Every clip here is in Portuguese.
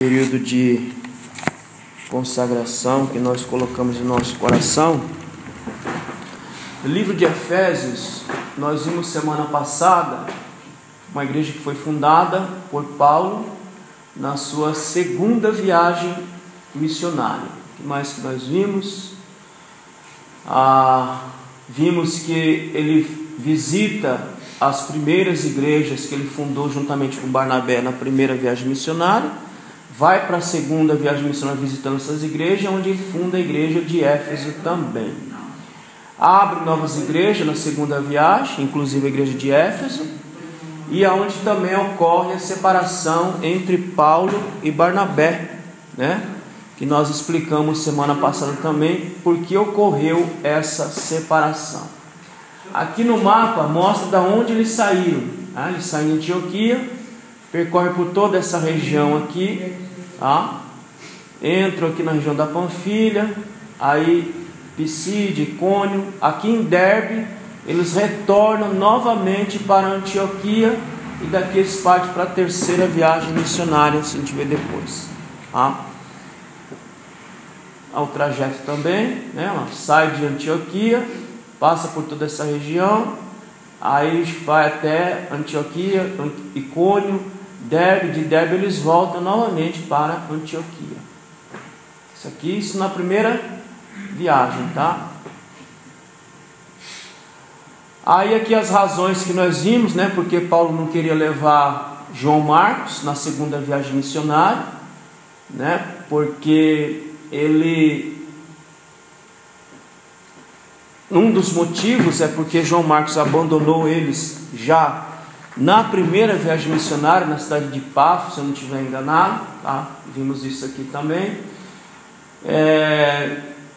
Período de consagração que nós colocamos em nosso coração. O livro de Efésios, nós vimos semana passada, uma igreja que foi fundada por Paulo na sua segunda viagem missionária. O que mais que nós vimos? Vimos que ele visita as primeiras igrejas que ele fundou juntamente com Barnabé na primeira viagem missionária, vai para a segunda viagem missionária visitando essas igrejas, onde ele funda a igreja de Éfeso também. Abre novas igrejas na segunda viagem, inclusive a igreja de Éfeso, e aonde também ocorre a separação entre Paulo e Barnabé, que nós explicamos semana passada também por que ocorreu essa separação. Aqui no mapa mostra de onde eles saíram. Eles saem de Antioquia, percorrem por toda essa região aqui, entram aqui na região da Panfilha, aí Pisídia, Icônio, aqui em Derbe, eles retornam novamente para Antioquia, e daqui eles partem para a terceira viagem missionária, se a gente vê depois. O trajeto também, sai de Antioquia, passa por toda essa região, aí vai até Antioquia, Icônio, Derbe. De Derbe eles voltam novamente para Antioquia. Isso na primeira viagem, Aí aqui as razões que nós vimos, porque Paulo não queria levar João Marcos na segunda viagem missionária, porque um dos motivos é porque João Marcos abandonou eles já na primeira viagem missionária, na cidade de Pafos, se eu não estiver enganado, vimos isso aqui também.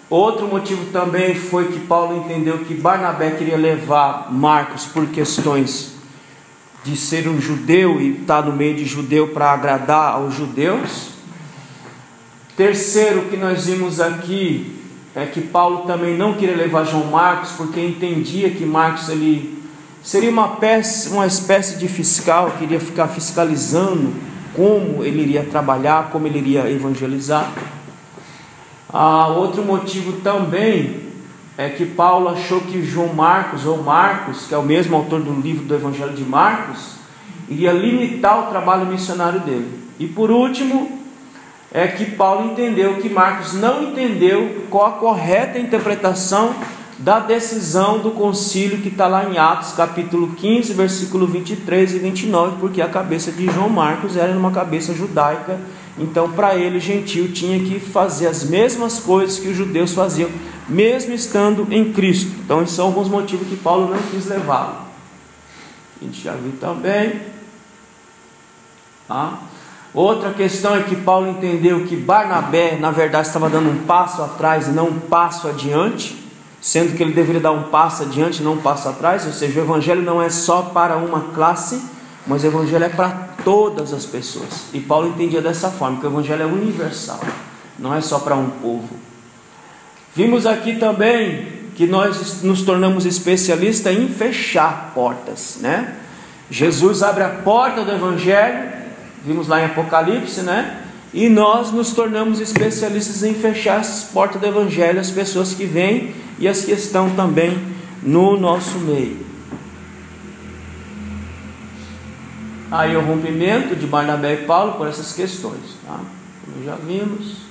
Outro motivo também foi que Paulo entendeu que Barnabé queria levar Marcos por questões de ser um judeu e estar no meio de judeu para agradar aos judeus. Terceiro que nós vimos aqui é que Paulo também não queria levar João Marcos, porque entendia que Marcos ele seria uma espécie de fiscal, queria ficar fiscalizando como ele iria trabalhar, como ele iria evangelizar. Outro motivo também é que Paulo achou que João Marcos, ou Marcos, que é o mesmo autor do livro do Evangelho de Marcos, iria limitar o trabalho missionário dele. E por último, é que Paulo entendeu que Marcos não entendeu qual a correta interpretação da decisão do concílio que está lá em Atos capítulo 15, versículo 23 e 29, porque a cabeça de João Marcos era uma cabeça judaica, então para ele gentil tinha que fazer as mesmas coisas que os judeus faziam, mesmo estando em Cristo. Então esses são alguns motivos que Paulo não quis levá-lo. A gente já viu também. Outra questão é que Paulo entendeu que Barnabé, na verdade, estava dando um passo atrás e não um passo adiante, sendo que ele deveria dar um passo adiante e não um passo atrás. Ou seja, o evangelho não é só para uma classe, mas o evangelho é para todas as pessoas. E Paulo entendia dessa forma, que o evangelho é universal, não é só para um povo. Vimos aqui também que nós nos tornamos especialistas em fechar portas, Jesus abre a porta do evangelho, vimos lá em Apocalipse, e nós nos tornamos especialistas em fechar as portas do evangelho, as pessoas que vêm e as que estão também no nosso meio. Aí o rompimento de Barnabé e Paulo por essas questões, como já vimos.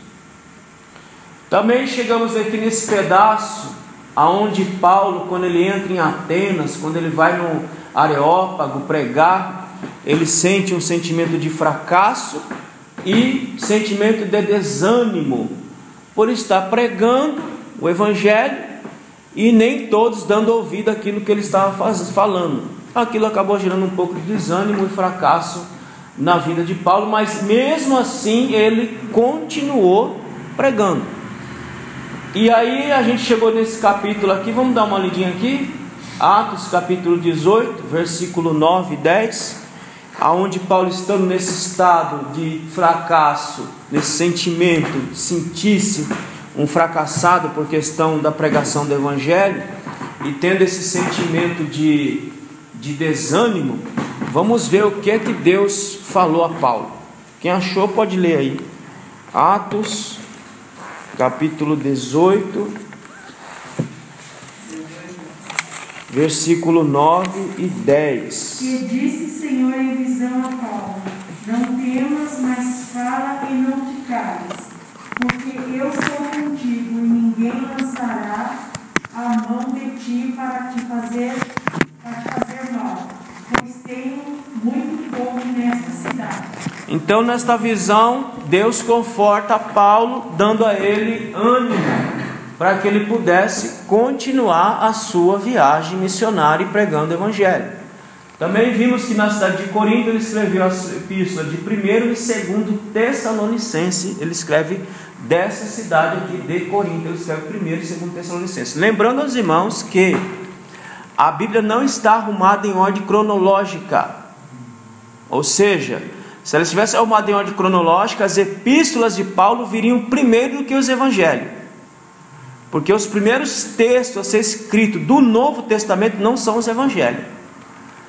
Também chegamos aqui nesse pedaço aonde Paulo, quando ele entra em Atenas, quando ele vai no Areópago pregar, ele sente um sentimento de fracasso e sentimento de desânimo por estar pregando o evangelho e nem todos dando ouvido àquilo que ele estava falando. Aquilo acabou gerando um pouco de desânimo e fracasso na vida de Paulo, mas mesmo assim ele continuou pregando. E aí a gente chegou nesse capítulo aqui, vamos dar uma lidinha aqui, Atos capítulo 18, versículo 9 e 10, aonde Paulo, estando nesse estado de fracasso, nesse sentimento, sentisse um fracassado por questão da pregação do evangelho, e tendo esse sentimento de desânimo, vamos ver o que é que Deus falou a Paulo. Quem achou pode ler aí. Atos, capítulo 18, versículo 9 e 10. E disse o Senhor em visão a Paulo: não temas, mas fala e não te cales, porque eu sou contigo e ninguém lançará a mão de ti para te fazer mal, pois tenho muito povo nesta cidade. Então, nesta visão, Deus conforta Paulo, dando a ele ânimo, para que ele pudesse continuar a sua viagem missionária e pregando o Evangelho. Também vimos que na cidade de Corinto ele escreveu as epístolas de 1º e 2º Tessalonicense. Ele escreve dessa cidade aqui de Corinto, ele escreve 1º e 2º Tessalonicense. Lembrando aos irmãos que a Bíblia não está arrumada em ordem cronológica. Ou seja, se ela estivesse arrumada em ordem cronológica, as epístolas de Paulo viriam primeiro do que os evangelhos. Porque os primeiros textos a ser escritos do Novo Testamento não são os evangelhos.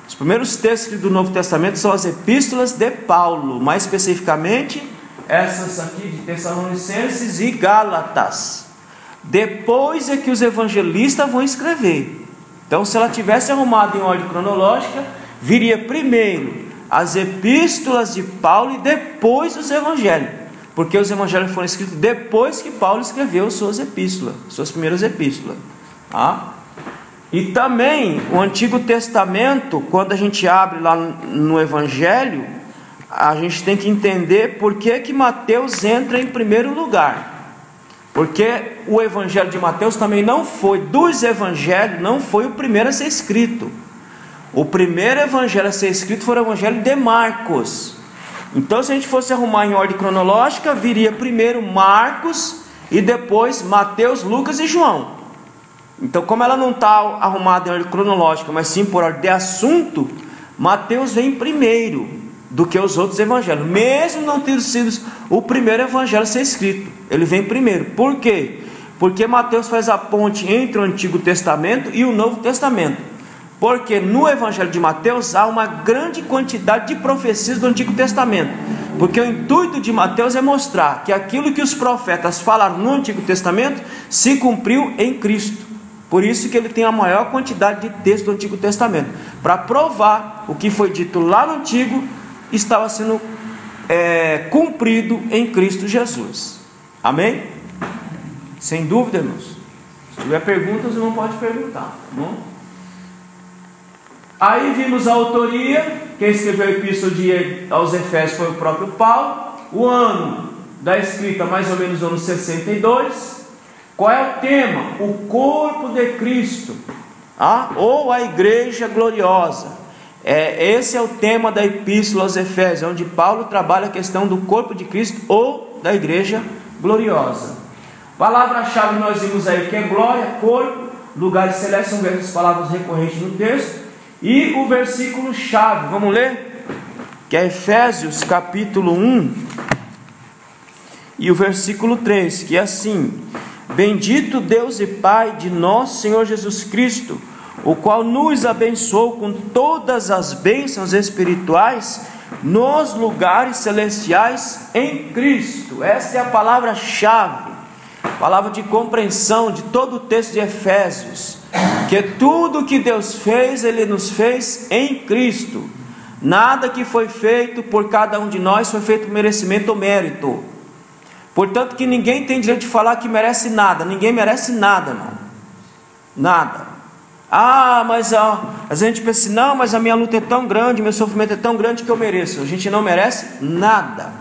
Os primeiros textos do Novo Testamento são as epístolas de Paulo, mais especificamente essas aqui de Tessalonicenses e Gálatas. Depois é que os evangelistas vão escrever. Então, se ela tivesse arrumado em ordem cronológica, viria primeiro as epístolas de Paulo e depois os evangelhos, porque os evangelhos foram escritos depois que Paulo escreveu suas epístolas, suas primeiras epístolas. E também o Antigo Testamento, quando a gente abre lá no Evangelho, a gente tem que entender por que Mateus entra em primeiro lugar. Porque o Evangelho de Mateus também não foi, dos Evangelhos, não foi o primeiro a ser escrito. O primeiro Evangelho a ser escrito foi o Evangelho de Marcos. Então, se a gente fosse arrumar em ordem cronológica, viria primeiro Marcos e depois Mateus, Lucas e João. Então, como ela não está arrumada em ordem cronológica, mas sim por ordem de assunto, Mateus vem primeiro do que os outros evangelhos, mesmo não tendo sido o primeiro evangelho a ser escrito. Ele vem primeiro. Por quê? Porque Mateus faz a ponte entre o Antigo Testamento e o Novo Testamento. Porque no Evangelho de Mateus há uma grande quantidade de profecias do Antigo Testamento. Porque o intuito de Mateus é mostrar que aquilo que os profetas falaram no Antigo Testamento se cumpriu em Cristo. Por isso que ele tem a maior quantidade de texto do Antigo Testamento, para provar o que foi dito lá no Antigo estava sendo cumprido em Cristo Jesus. Amém? Sem dúvida, irmãos. Se tiver perguntas, o irmão pode perguntar, tá bom? Aí vimos a autoria. Quem escreveu a epístola aos Efésios foi o próprio Paulo. O ano da escrita, mais ou menos ano 62. Qual é o tema? O corpo de Cristo, ou a igreja gloriosa. Esse é o tema da epístola aos Efésios, onde Paulo trabalha a questão do corpo de Cristo ou da igreja gloriosa. Palavra-chave nós vimos aí que é glória, corpo, lugares celestes, são essas palavras recorrentes no texto. E o versículo-chave, vamos ler? Que é Efésios capítulo 1 e o versículo 3, que é assim: bendito Deus e Pai de nosso Senhor Jesus Cristo, o qual nos abençoou com todas as bênçãos espirituais nos lugares celestiais em Cristo. Esta é a palavra-chave, palavra de compreensão de todo o texto de Efésios, que tudo que Deus fez, Ele nos fez em Cristo. Nada que foi feito por cada um de nós foi feito por merecimento ou mérito. Portanto, que ninguém tem direito de falar que merece nada. Ninguém merece nada, não. Nada. Mas a gente pensa assim, não, mas a minha luta é tão grande, meu sofrimento é tão grande que eu mereço. A gente não merece nada.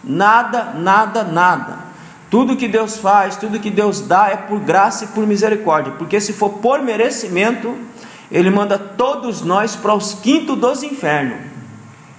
Nada, nada, nada. Tudo que Deus faz, tudo que Deus dá é por graça e por misericórdia. Porque se for por merecimento, Ele manda todos nós para os quintos dos infernos.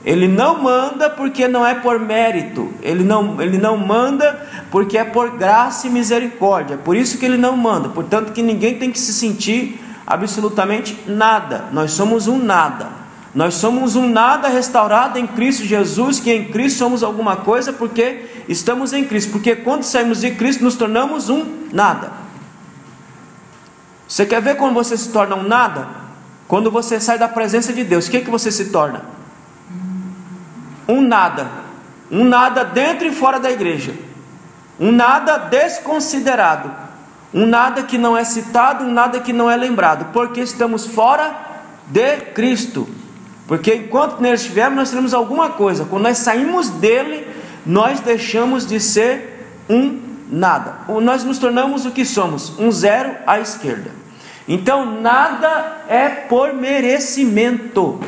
Ele não manda porque não é por mérito. Ele não manda porque é por graça e misericórdia. Por isso que Ele não manda. Portanto, que ninguém tem que se sentir absolutamente nada. Nós somos um nada. Nós somos um nada restaurado em Cristo Jesus, que em Cristo somos alguma coisa porque estamos em Cristo. Porque quando saímos de Cristo nos tornamos um nada. Você quer ver quando você se torna um nada? Quando você sai da presença de Deus, o que você se torna? Um nada. um nada dentro e fora da igreja, um nada desconsiderado, um nada que não é citado, um nada que não é lembrado, porque estamos fora de Cristo. Porque enquanto nele estivermos, nós teremos alguma coisa. Quando nós saímos dele, nós deixamos de ser um nada. Nós nos tornamos o que somos, um zero à esquerda. Então nada é por merecimento,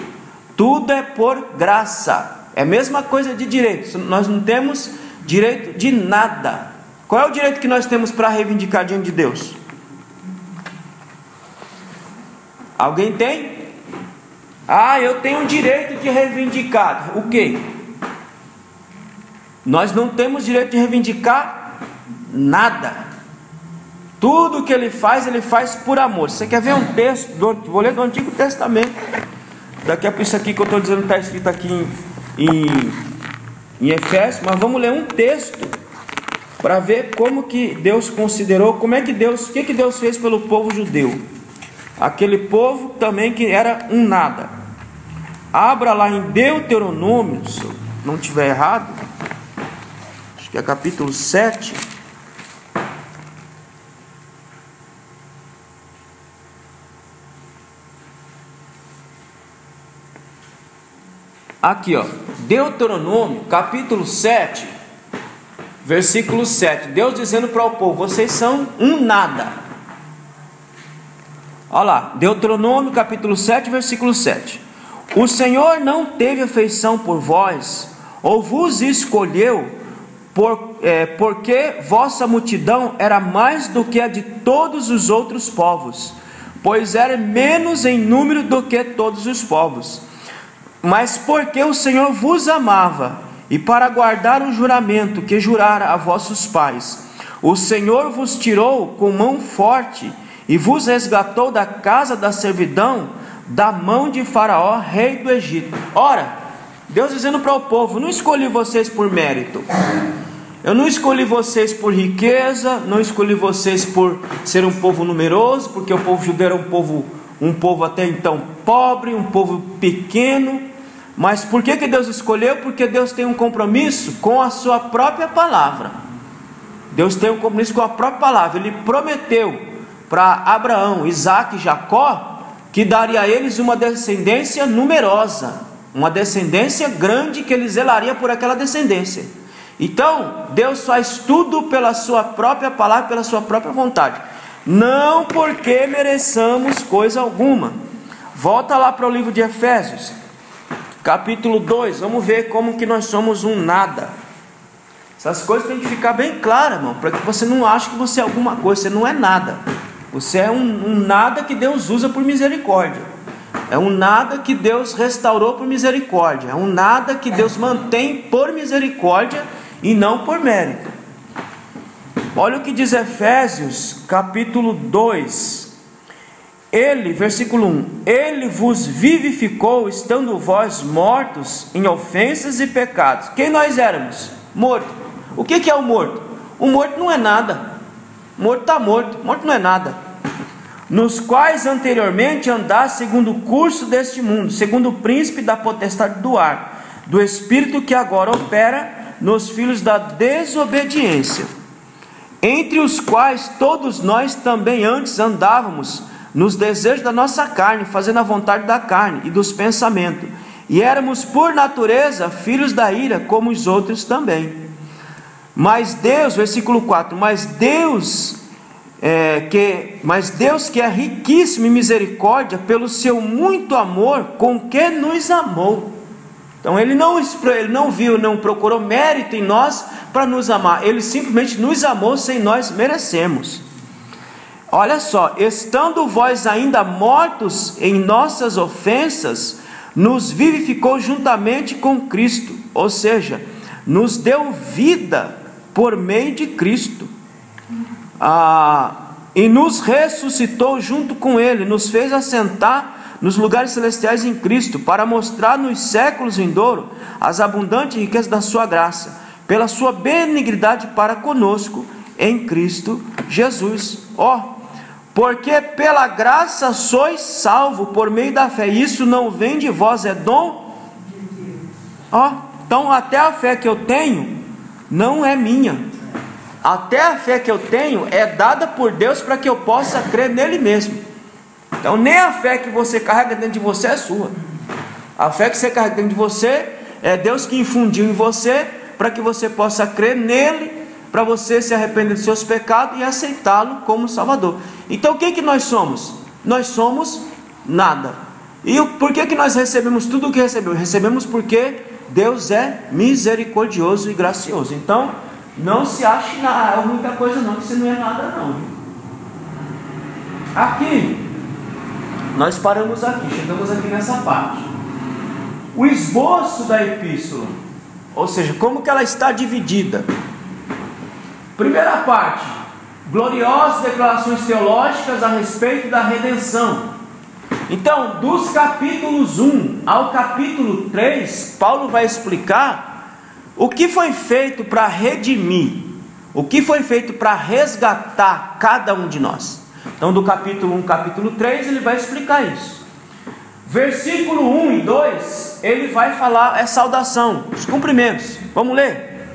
tudo é por graça. É a mesma coisa de direito. Nós não temos direito de nada. Qual é o direito que nós temos para reivindicar diante de Deus? Alguém tem? Eu tenho o direito de reivindicar. O quê? Nós não temos direito de reivindicar nada. Tudo que ele faz por amor. Você quer ver um texto? Vou ler do Antigo Testamento. Daqui a pouco isso aqui que eu estou dizendo está escrito aqui em Efésios. Mas vamos ler um texto para ver como que Deus considerou, o que Deus fez pelo povo judeu. Aquele povo também que era um nada. Abra lá em Deuteronômio, se eu não estiver errado, acho que é capítulo 7. Aqui, Deuteronômio, capítulo 7, versículo 7. Deus dizendo para o povo: vocês são um nada. Olha lá, Deuteronômio, capítulo 7, versículo 7. O Senhor não teve afeição por vós, ou vos escolheu, porque vossa multidão era mais do que a de todos os outros povos, pois era menos em número do que todos os povos. Mas porque o Senhor vos amava, e para guardar o juramento que jurara a vossos pais, o Senhor vos tirou com mão forte, e vos resgatou da casa da servidão, da mão de Faraó, rei do Egito. Ora, Deus dizendo para o povo: não escolhi vocês por mérito, eu não escolhi vocês por riqueza, não escolhi vocês por ser um povo numeroso, porque o povo judeu era um povo até então pobre, um povo pequeno. Mas por que Deus escolheu? Porque Deus tem um compromisso com a sua própria palavra. Deus tem um compromisso com a própria palavra. Ele prometeu para Abraão, Isaque e Jacó que daria a eles uma descendência numerosa, uma descendência grande, que ele zelaria por aquela descendência. Então Deus faz tudo pela sua própria palavra, pela sua própria vontade, não porque mereçamos coisa alguma. Volta lá para o livro de Efésios, capítulo 2, vamos ver como que nós somos um nada. Essas coisas têm que ficar bem claras, irmão, para que você não ache que você é alguma coisa. Você não é nada. Você é um nada que Deus usa por misericórdia. É um nada que Deus restaurou por misericórdia. É um nada que Deus mantém por misericórdia e não por mérito. Olha o que diz Efésios capítulo 2. Ele, versículo 1: Ele vos vivificou, estando vós mortos em ofensas e pecados. Quem nós éramos? Morto. O que é o morto? O morto não é nada. Morto está morto. Morto não é nada. Nos quais anteriormente andaste segundo o curso deste mundo, segundo o príncipe da potestade do ar, do espírito que agora opera nos filhos da desobediência, entre os quais todos nós também antes andávamos nos desejos da nossa carne, fazendo a vontade da carne e dos pensamentos, e éramos por natureza filhos da ira, como os outros também. Mas Deus, versículo 4, mas Deus que é riquíssimo em misericórdia, pelo seu muito amor com que nos amou. Então ele não viu, não procurou mérito em nós para nos amar, ele simplesmente nos amou sem nós merecermos. Olha só: estando vós ainda mortos em nossas ofensas, nos vivificou juntamente com Cristo, ou seja, nos deu vida por meio de Cristo, e nos ressuscitou junto com Ele, nos fez assentar nos lugares celestiais em Cristo, para mostrar nos séculos vindouros as abundantes riquezas da sua graça, pela sua benignidade para conosco em Cristo Jesus. Porque pela graça sois salvo por meio da fé. Isso não vem de vós, é dom. Então até a fé que eu tenho não é minha. Até a fé que eu tenho é dada por Deus para que eu possa crer nele mesmo. Então nem a fé que você carrega dentro de você é sua. A fé que você carrega dentro de você é Deus que infundiu em você para que você possa crer nele, para você se arrepender dos seus pecados e aceitá-lo como Salvador. Então o que nós somos? Nós somos nada. E por que nós recebemos tudo o que recebemos? Recebemos porque Deus é misericordioso e gracioso. Então não se ache muita coisa não, que você não é nada não. Aqui, nós paramos aqui, chegamos aqui nessa parte. O esboço da epístola, ou seja, como que ela está dividida. Primeira parte, gloriosas declarações teológicas a respeito da redenção. Então, dos capítulos 1 ao capítulo 3, Paulo vai explicar o que foi feito para redimir, o que foi feito para resgatar cada um de nós. Então, do capítulo 1 ao capítulo 3, ele vai explicar isso. Versículo 1 e 2, ele vai falar saudação, os cumprimentos. Vamos ler.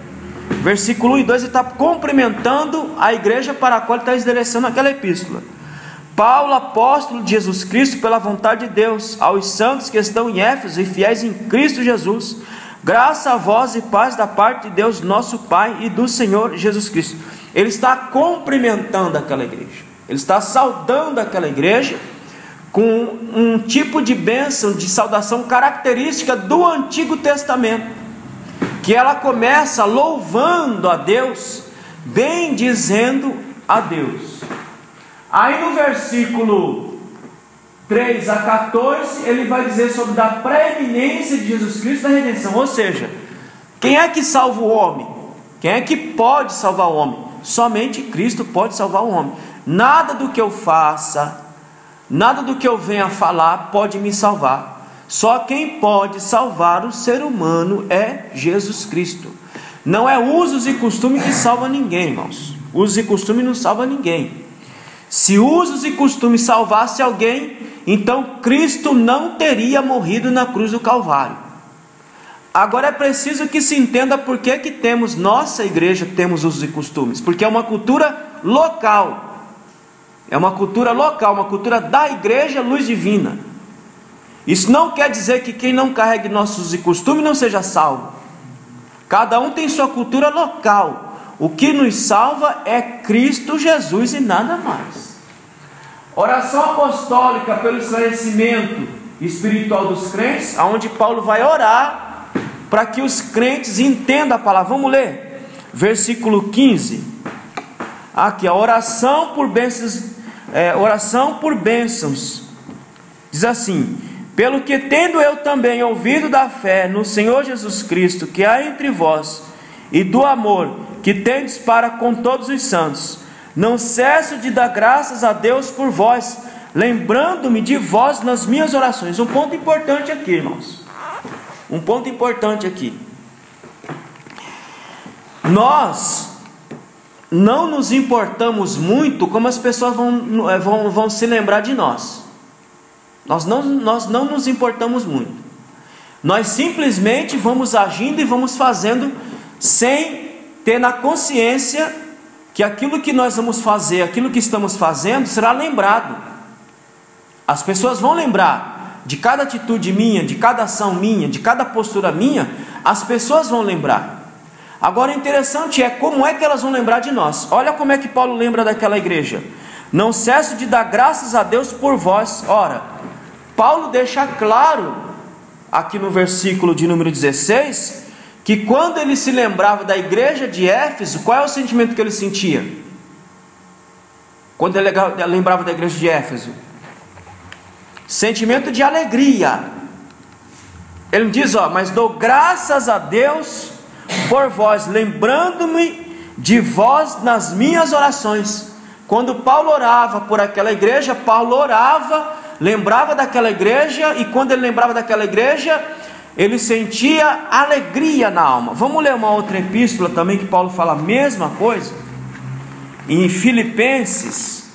Versículo 1 e 2, ele está cumprimentando a igreja para a qual ele está endereçando aquela epístola. Paulo, apóstolo de Jesus Cristo, pela vontade de Deus, aos santos que estão em Éfeso e fiéis em Cristo Jesus, graça a vós e paz da parte de Deus nosso Pai e do Senhor Jesus Cristo. Ele está cumprimentando aquela igreja, ele está saudando aquela igreja com um tipo de bênção, de saudação característica do Antigo Testamento, que ela começa louvando a Deus, bendizendo a Deus. Aí no versículo 3 a 14, ele vai dizer sobre a preeminência de Jesus Cristo na redenção. Ou seja, quem é que salva o homem? Quem é que pode salvar o homem? Somente Cristo pode salvar o homem. Nada do que eu faça, nada do que eu venha falar pode me salvar. Só quem pode salvar o ser humano é Jesus Cristo. Não é usos e costumes que salva ninguém, irmãos. Usos e costumes não salva ninguém. Se usos e costumes salvasse alguém, então Cristo não teria morrido na cruz do Calvário. Agora é preciso que se entenda por que temos, nossa igreja temos usos e costumes. Porque é uma cultura local. É uma cultura local, uma cultura da igreja Luz Divina. Isso não quer dizer que quem não carregue nossos usos e costumes não seja salvo. Cada um tem sua cultura local. O que nos salva é Cristo Jesus e nada mais. Oração apostólica pelo esclarecimento espiritual dos crentes, aonde Paulo vai orar para que os crentes entendam a palavra. Vamos ler, versículo 15. Aqui, a oração por bênçãos. Diz assim: pelo que tendo eu também ouvido da fé no Senhor Jesus Cristo que há entre vós, e do amor que tendes para com todos os santos, não cesso de dar graças a Deus por vós, lembrando-me de vós nas minhas orações. Um ponto importante aqui, irmãos. Um ponto importante aqui. Nós não nos importamos muito como as pessoas vão se lembrar de nós. Nós não nos importamos muito. Nós simplesmente vamos agindo e vamos fazendo sem ter na consciência que aquilo que nós vamos fazer, aquilo que estamos fazendo, será lembrado. As pessoas vão lembrar de cada atitude minha, de cada ação minha, de cada postura minha. As pessoas vão lembrar. Agora o interessante é como é que elas vão lembrar de nós. Olha como é que Paulo lembra daquela igreja: não cesso de dar graças a Deus por vós. Ora, Paulo deixa claro aqui no versículo de número 16, que quando ele se lembrava da igreja de Éfeso, qual é o sentimento que ele sentia? Quando ele lembrava da igreja de Éfeso? Sentimento de alegria. Ele diz, mas dou graças a Deus por vós, lembrando-me de vós nas minhas orações. Quando Paulo orava por aquela igreja, Paulo orava, lembrava daquela igreja, e quando ele lembrava daquela igreja, ele sentia alegria na alma. Vamos ler uma outra epístola também que Paulo fala a mesma coisa. Em Filipenses,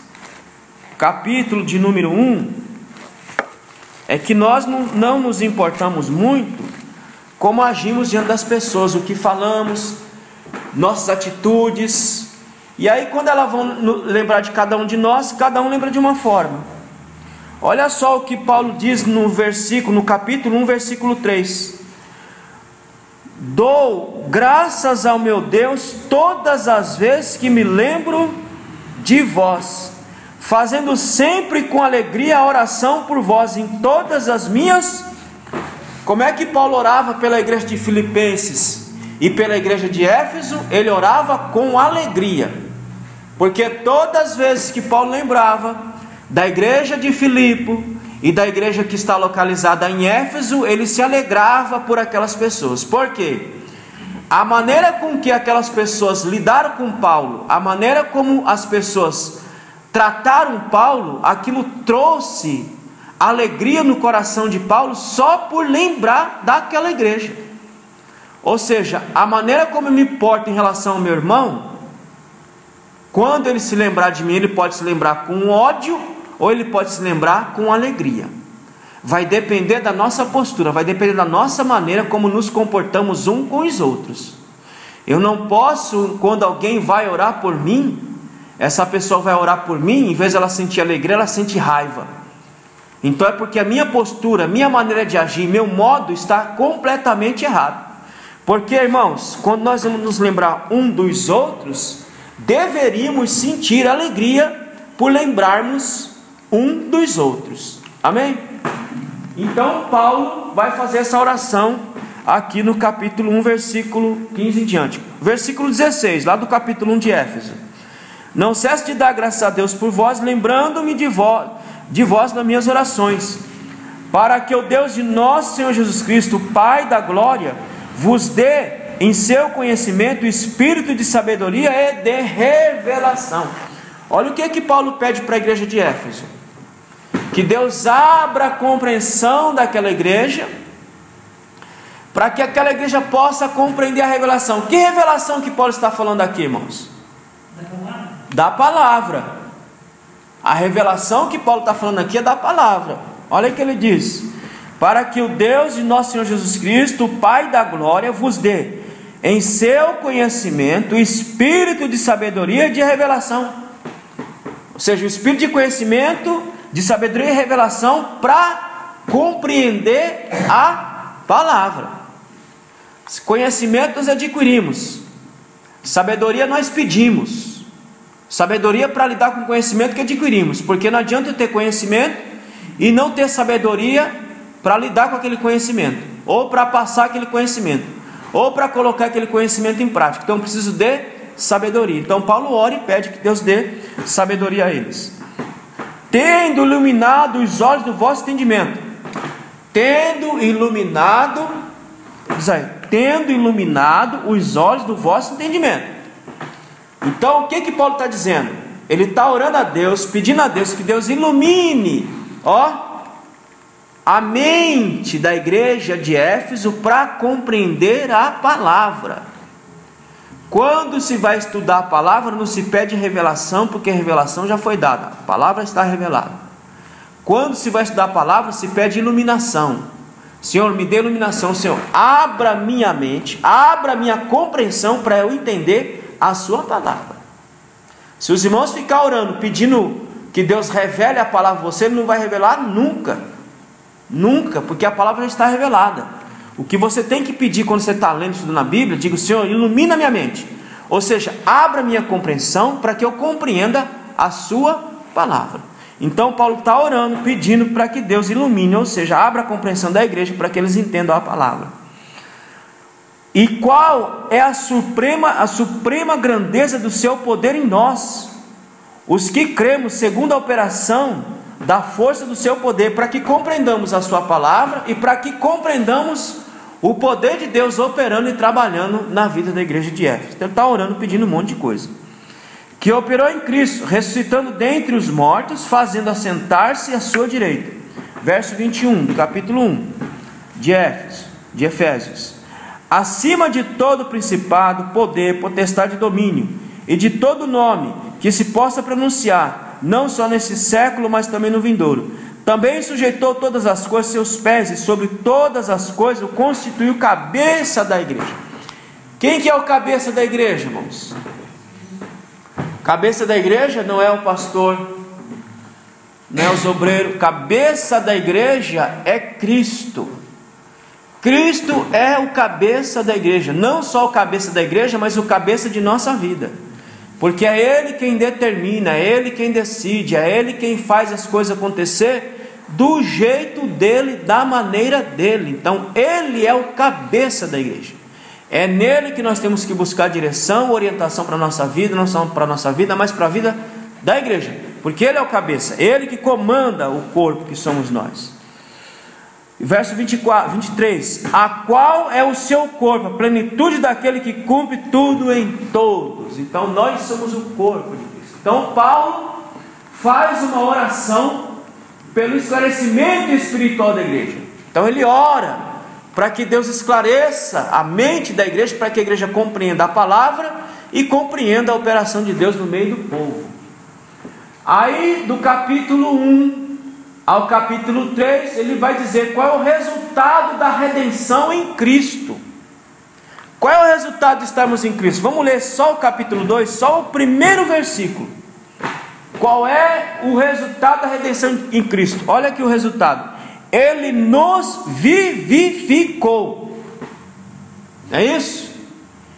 capítulo de número 1, é que nós não nos importamos muito como agimos diante das pessoas, o que falamos, nossas atitudes. E aí quando elas vão lembrar de cada um de nós, cada um lembra de uma forma. Olha só o que Paulo diz no capítulo 1, versículo 3. Dou graças ao meu Deus todas as vezes que me lembro de vós, fazendo sempre com alegria a oração por vós em todas as minhas. Como é que Paulo orava pela igreja de Filipenses e pela igreja de Éfeso? Ele orava com alegria, porque todas as vezes que Paulo lembrava da igreja de Filipe e da igreja que está localizada em Éfeso, ele se alegrava por aquelas pessoas. Por quê? A maneira com que aquelas pessoas lidaram com Paulo, a maneira como as pessoas trataram Paulo, aquilo trouxe alegria no coração de Paulo só por lembrar daquela igreja. Ou seja, a maneira como eu me porto em relação ao meu irmão, quando ele se lembrar de mim, ele pode se lembrar com ódio ou ele pode se lembrar com alegria. Vai depender da nossa postura, vai depender da nossa maneira como nos comportamos uns com os outros. Eu não posso, quando alguém vai orar por mim, essa pessoa vai orar por mim, em vez de ela sentir alegria, ela sente raiva. Então é porque a minha postura, a minha maneira de agir, meu modo está completamente errado. Porque, irmãos, quando nós vamos nos lembrar um dos outros, deveríamos sentir alegria por lembrarmos um dos outros. Amém? Então Paulo vai fazer essa oração aqui no capítulo 1, versículo 15 em diante. Versículo 16, lá do capítulo 1 de Éfeso. Não cesse de dar graças a Deus por vós, lembrando-me de vós nas minhas orações, para que o Deus de nosso Senhor Jesus Cristo, Pai da glória, vos dê em seu conhecimento o espírito de sabedoria e de revelação. Olha o que Paulo pede para a igreja de Éfeso: que Deus abra a compreensão daquela igreja, para que aquela igreja possa compreender a revelação. Que revelação que Paulo está falando aqui, irmãos? Da palavra. A revelação que Paulo está falando aqui é da palavra. Olha o que ele diz: para que o Deus de nosso Senhor Jesus Cristo, o Pai da glória, vos dê em seu conhecimento o espírito de sabedoria e de revelação. Ou seja, o espírito de conhecimento, de sabedoria e revelação para compreender a palavra. Conhecimento nós adquirimos, sabedoria nós pedimos. Sabedoria para lidar com o conhecimento que adquirimos, porque não adianta eu ter conhecimento e não ter sabedoria para lidar com aquele conhecimento, ou para passar aquele conhecimento, ou para colocar aquele conhecimento em prática. Então eu preciso de sabedoria. Então Paulo ora e pede que Deus dê sabedoria a eles. Tendo iluminado os olhos do vosso entendimento. Tendo iluminado os olhos do vosso entendimento. Então o que Paulo está dizendo? Ele está orando a Deus, pedindo a Deus que Deus ilumine a mente da igreja de Éfeso para compreender a palavra. Quando se vai estudar a palavra, não se pede revelação, porque a revelação já foi dada, a palavra está revelada. Quando se vai estudar a palavra, se pede iluminação. Senhor, me dê iluminação. Senhor, abra minha mente, abra minha compreensão para eu entender a sua palavra. Se os irmãos ficar orando, pedindo que Deus revele a palavra a você, Ele não vai revelar nunca. Nunca, porque a palavra já está revelada. O que você tem que pedir quando você está lendo, estudando a Bíblia, diga: Senhor, ilumina minha mente. Ou seja, abra minha compreensão para que eu compreenda a sua palavra. Então Paulo está orando, pedindo para que Deus ilumine, ou seja, abra a compreensão da igreja para que eles entendam a palavra. E qual é a suprema grandeza do seu poder em nós, os que cremos segundo a operação da força do seu poder, para que compreendamos a sua palavra e para que compreendamos o poder de Deus operando e trabalhando na vida da igreja de Éfeso. Então ele está orando, pedindo um monte de coisa. Que operou em Cristo, ressuscitando dentre os mortos, fazendo assentar-se à sua direita. Verso 21 do capítulo 1 de Efésios. Acima de todo principado, poder, potestade e domínio, e de todo nome que se possa pronunciar, não só nesse século, mas também no vindouro. também sujeitou todas as coisas seus pés, e sobre todas as coisas o constituiu cabeça da igreja. Quem que é o cabeça da igreja, irmãos? Cabeça da igreja não é o pastor, não é os obreiros. Cabeça da igreja é Cristo. Cristo é o cabeça da igreja. Não só o cabeça da igreja, mas o cabeça de nossa vida. Porque é Ele quem determina, é Ele quem decide, é Ele quem faz as coisas acontecer do jeito dele, da maneira dele. Então Ele é o cabeça da igreja. É nele que nós temos que buscar direção, orientação para a nossa vida, não só para a nossa vida, mas para a vida da igreja. Porque Ele é o cabeça, Ele que comanda o corpo que somos nós. Verso 23: a qual é o seu corpo, a plenitude daquele que cumpre tudo em todos. Então nós somos o corpo de Cristo. Então Paulo faz uma oração pelo esclarecimento espiritual da igreja. Então ele ora para que Deus esclareça a mente da igreja, para que a igreja compreenda a palavra e compreenda a operação de Deus no meio do povo. Aí do capítulo 1 ao capítulo 3, ele vai dizer qual é o resultado da redenção em Cristo. Qual é o resultado de estarmos em Cristo? Vamos ler só o capítulo 2, só o primeiro versículo. Qual é o resultado da redenção em Cristo? Olha aqui o resultado: Ele nos vivificou. É isso?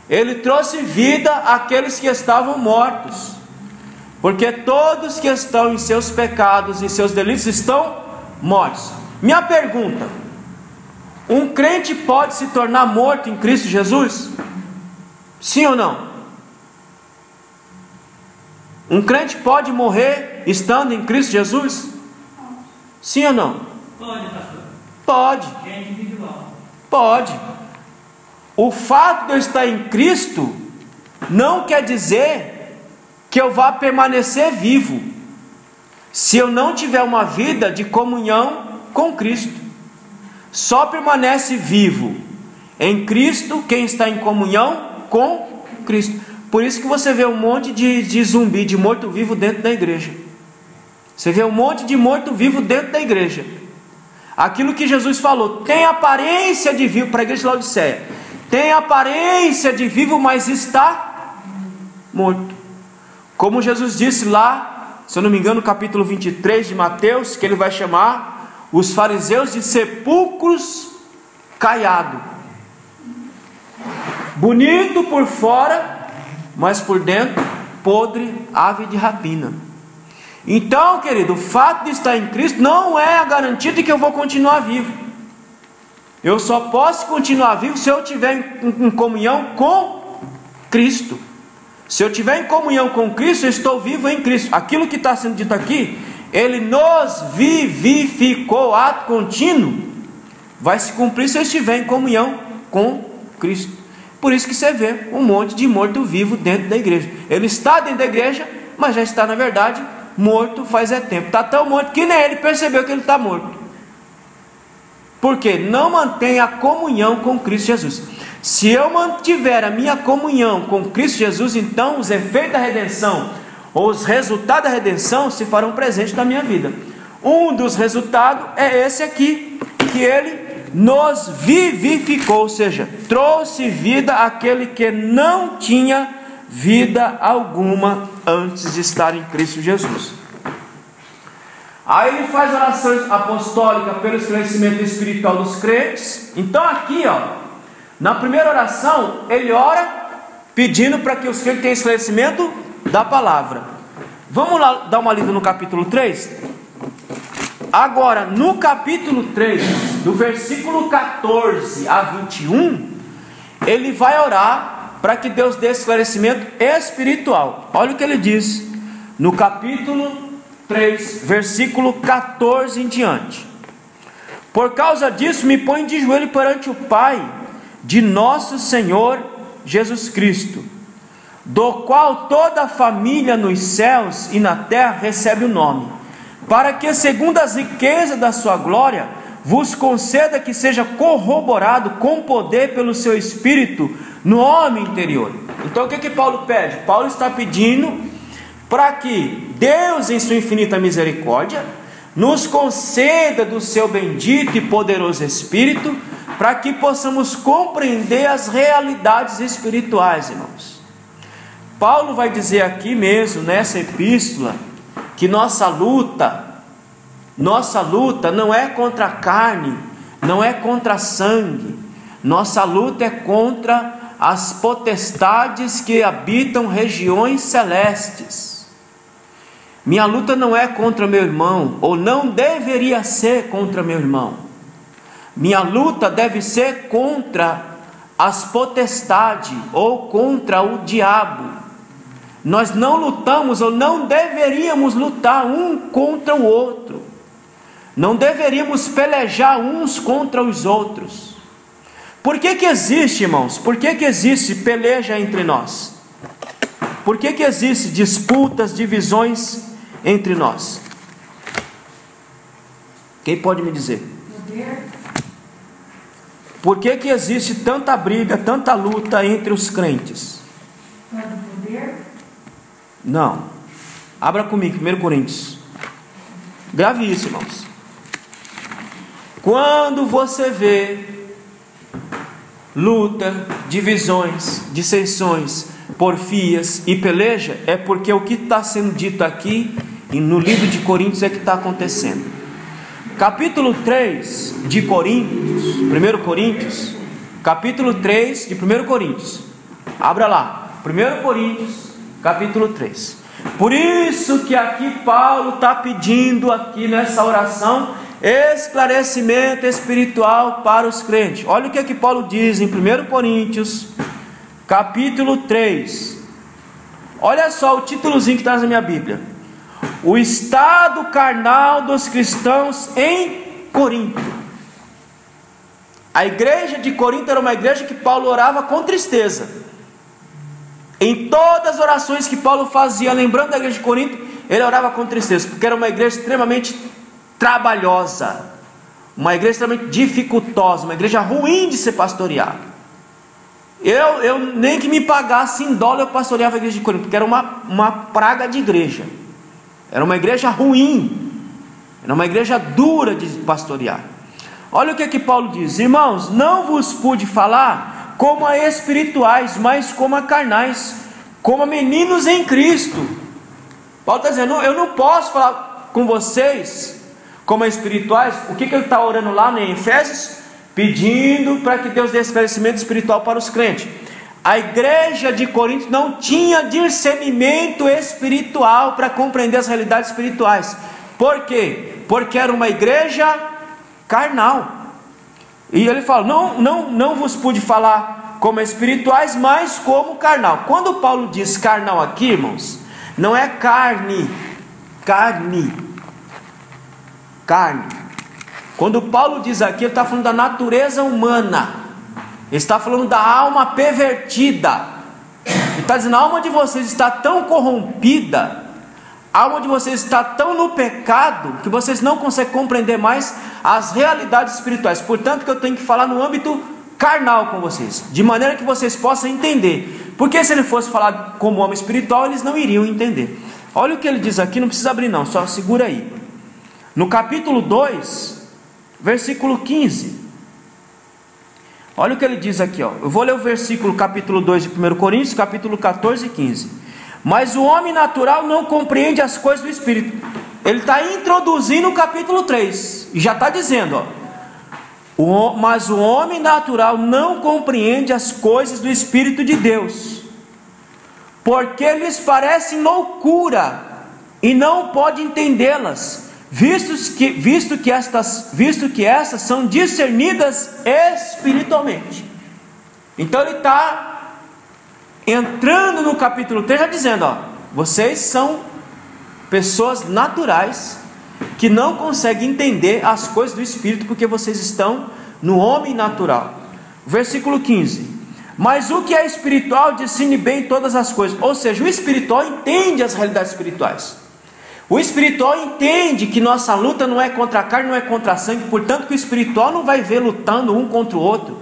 Ele trouxe vida àqueles que estavam mortos. Porque todos que estão em seus pecados e seus delitos estão mortos. Minha pergunta: um crente pode se tornar morto em Cristo Jesus? Sim ou não? Um crente pode morrer estando em Cristo Jesus? Sim ou não? Pode, pastor. Pode. É individual. Pode. O fato de eu estar em Cristo não quer dizer que eu vá permanecer vivo, se eu não tiver uma vida de comunhão com Cristo. Só permanece vivo em Cristo quem está em comunhão com Cristo. Por isso que você vê um monte de zumbi, de morto-vivo dentro da igreja. Você vê um monte de morto-vivo dentro da igreja. Aquilo que Jesus falou: tem aparência de vivo, para a igreja de Laodiceia, tem aparência de vivo, mas está morto. Como Jesus disse lá, se eu não me engano, no capítulo 23 de Mateus, que ele vai chamar os fariseus de sepulcros caiados. Bonito por fora, mas por dentro podre, ave de rapina. Então, querido, o fato de estar em Cristo não é a garantia de que eu vou continuar vivo. Eu só posso continuar vivo se eu estiver em comunhão com Cristo. Se eu estiver em comunhão com Cristo, eu estou vivo em Cristo. Aquilo que está sendo dito aqui, Ele nos vivificou, ato contínuo, vai se cumprir se eu estiver em comunhão com Cristo. Por isso que você vê um monte de morto-vivo dentro da igreja. Ele está dentro da igreja, mas já está, na verdade, morto faz tempo. Está tão morto que nem ele percebeu que ele está morto. Porque não mantém a comunhão com Cristo Jesus. Se eu mantiver a minha comunhão com Cristo Jesus, então os efeitos da redenção, ou os resultados da redenção, se farão presentes na minha vida. Um dos resultados é esse aqui, que Ele nos vivificou, ou seja, trouxe vida àquele que não tinha vida alguma antes de estar em Cristo Jesus. Aí ele faz oração apostólica pelo esclarecimento espiritual dos crentes. Então aqui, na primeira oração, ele ora pedindo para que os crentes tenham esclarecimento da palavra. Vamos lá dar uma lida no capítulo 3? Agora, no capítulo 3, do versículo 14 a 21, ele vai orar para que Deus dê esclarecimento espiritual. Olha o que ele diz no capítulo 3, versículo 14 em diante: por causa disso me ponho de joelho perante o Pai de nosso Senhor Jesus Cristo, do qual toda a família nos céus e na terra recebe o nome, para que segundo as riquezas da sua glória vos conceda que seja corroborado com poder pelo seu Espírito no homem interior. Então o que Paulo pede? Paulo está pedindo para que Deus, em sua infinita misericórdia, nos conceda do seu bendito e poderoso Espírito, para que possamos compreender as realidades espirituais, irmãos. Paulo vai dizer aqui mesmo, nessa epístola, que nossa luta não é contra a carne, não é contra sangue, nossa luta é contra as potestades que habitam regiões celestes. Minha luta não é contra meu irmão, ou não deveria ser contra meu irmão. Minha luta deve ser contra as potestades, ou contra o diabo. Nós não lutamos, ou não deveríamos lutar um contra o outro. Não deveríamos pelejar uns contra os outros. Por que que existe, irmãos? Por que que existe peleja entre nós? Por que que existe disputas, divisões entre nós? Quem pode me dizer? Por que que existe tanta briga, tanta luta entre os crentes? Não. Abra comigo, 1 Coríntios. Grave isso, irmãos. Quando você vê luta, divisões, dissensões, porfias e peleja, é porque o que está sendo dito aqui no livro de Coríntios é que está acontecendo. Capítulo 3 de Coríntios, 1 Coríntios, capítulo 3 de 1 Coríntios. Abra lá, 1 Coríntios, capítulo 3. Por isso que aqui Paulo está pedindo aqui nessa oração esclarecimento espiritual para os crentes. Olha o que é que Paulo diz em 1 Coríntios, capítulo 3. Olha só o títulozinho que está na minha Bíblia: o estado carnal dos cristãos em Corinto. A igreja de Corinto era uma igreja que Paulo orava com tristeza. Em todas as orações que Paulo fazia, lembrando da igreja de Corinto, ele orava com tristeza, porque era uma igreja extremamente trabalhosa, uma igreja extremamente dificultosa, uma igreja ruim de ser pastoreada. Eu nem que me pagasse em dólar eu pastoreava a igreja de Corinto, porque era uma praga de igreja. Era uma igreja ruim, era uma igreja dura de pastorear. Olha o que Paulo diz: irmãos, não vos pude falar como a espirituais, mas como a carnais, como a meninos em Cristo. Paulo está dizendo, eu não posso falar com vocês como a espirituais. O que ele está orando lá em Efésios? Pedindo para que Deus dê esclarecimento espiritual para os crentes. A igreja de Corinto não tinha discernimento espiritual para compreender as realidades espirituais. Por quê? Porque era uma igreja carnal. E ele fala, não vos pude falar como espirituais, mas como carnal. Quando Paulo diz carnal aqui, irmãos, não é carne. Quando Paulo diz aqui, ele está falando da natureza humana. Ele está falando da alma pervertida. Ele está dizendo, a alma de vocês está tão corrompida, a alma de vocês está tão no pecado, que vocês não conseguem compreender mais as realidades espirituais. Portanto, que eu tenho que falar no âmbito carnal com vocês, de maneira que vocês possam entender. Porque se ele fosse falar como homem espiritual, eles não iriam entender. Olha o que ele diz aqui, não precisa abrir não, só segura aí. No capítulo 2, versículo 15. Olha o que ele diz aqui, ó. Eu vou ler o versículo capítulo 2 de 1 Coríntios, capítulo 14 e 15. Mas o homem natural não compreende as coisas do Espírito. Ele está introduzindo o capítulo 3. E já está dizendo, ó. Mas o homem natural não compreende as coisas do Espírito de Deus, porque lhes parecem loucura, e não pode entendê-las, visto que estas são discernidas espiritualmente. Então ele está entrando no capítulo 3, já dizendo, ó, vocês são pessoas naturais que não conseguem entender as coisas do Espírito, porque vocês estão no homem natural. Versículo 15. Mas o que é espiritual discerne bem todas as coisas. Ou seja, o espiritual entende as realidades espirituais. O espiritual entende que nossa luta não é contra a carne, não é contra a sangue. Portanto, que o espiritual não vai ver lutando um contra o outro.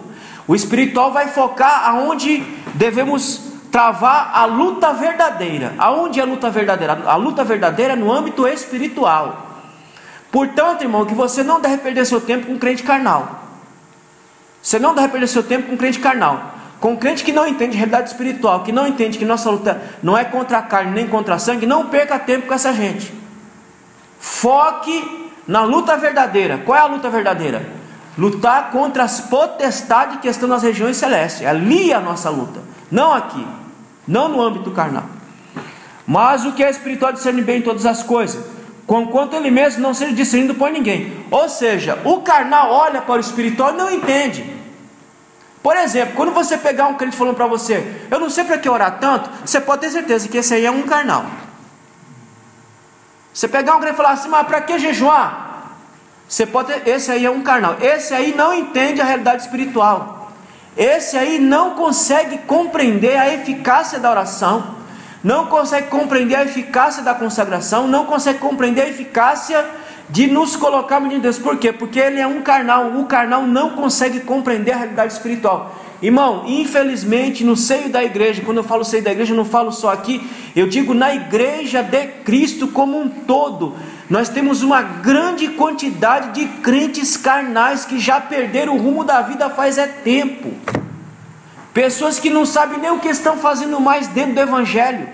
O espiritual vai focar aonde devemos travar a luta verdadeira. Aonde é a luta verdadeira? A luta verdadeira é no âmbito espiritual. Portanto, irmão, que você não deve perder seu tempo com crente carnal. Você não deve perder seu tempo com crente carnal. Com crente que não entende realidade espiritual, que não entende que nossa luta não é contra a carne nem contra a sangue, não perca tempo com essa gente. Foque na luta verdadeira. Qual é a luta verdadeira? Lutar contra as potestades que estão nas regiões celestes. Ali é a nossa luta, não aqui, não no âmbito carnal. Mas o que é espiritual discerne bem todas as coisas, conquanto ele mesmo não seja discernido por ninguém. Ou seja, o carnal olha para o espiritual e não entende. Por exemplo, quando você pegar um crente falando para você, eu não sei para que orar tanto, você pode ter certeza que esse aí é um carnal. Você pegar um crente e falar assim, mas para que jejuar? Você pode ter, esse aí é um carnal. Esse aí não entende a realidade espiritual. Esse aí não consegue compreender a eficácia da oração, não consegue compreender a eficácia da consagração, não consegue compreender a eficácia de nos colocar diante de Deus. Por quê? Porque ele é um carnal. O carnal não consegue compreender a realidade espiritual. Irmão, infelizmente no seio da igreja, quando eu falo seio da igreja, eu não falo só aqui, eu digo na igreja de Cristo como um todo, nós temos uma grande quantidade de crentes carnais que já perderam o rumo da vida faz tempo. Pessoas que não sabem nem o que estão fazendo mais dentro do evangelho,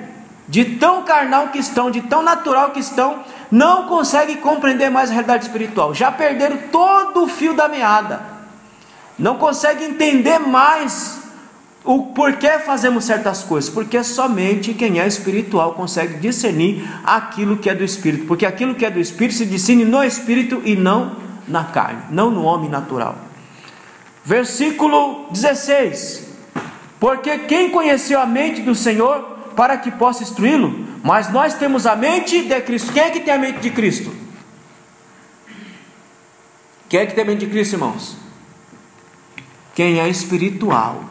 de tão carnal que estão, de tão natural que estão, não conseguem compreender mais a realidade espiritual, já perderam todo o fio da meada, não conseguem entender mais o porquê fazemos certas coisas, porque somente quem é espiritual consegue discernir aquilo que é do Espírito, porque aquilo que é do Espírito se discerne no Espírito e não na carne, não no homem natural. Versículo 16: porque quem conheceu a mente do Senhor para que possa instruí-lo? Mas nós temos a mente de Cristo. Quem é que tem a mente de Cristo? Quem é que tem a mente de Cristo, irmãos? Quem é espiritual.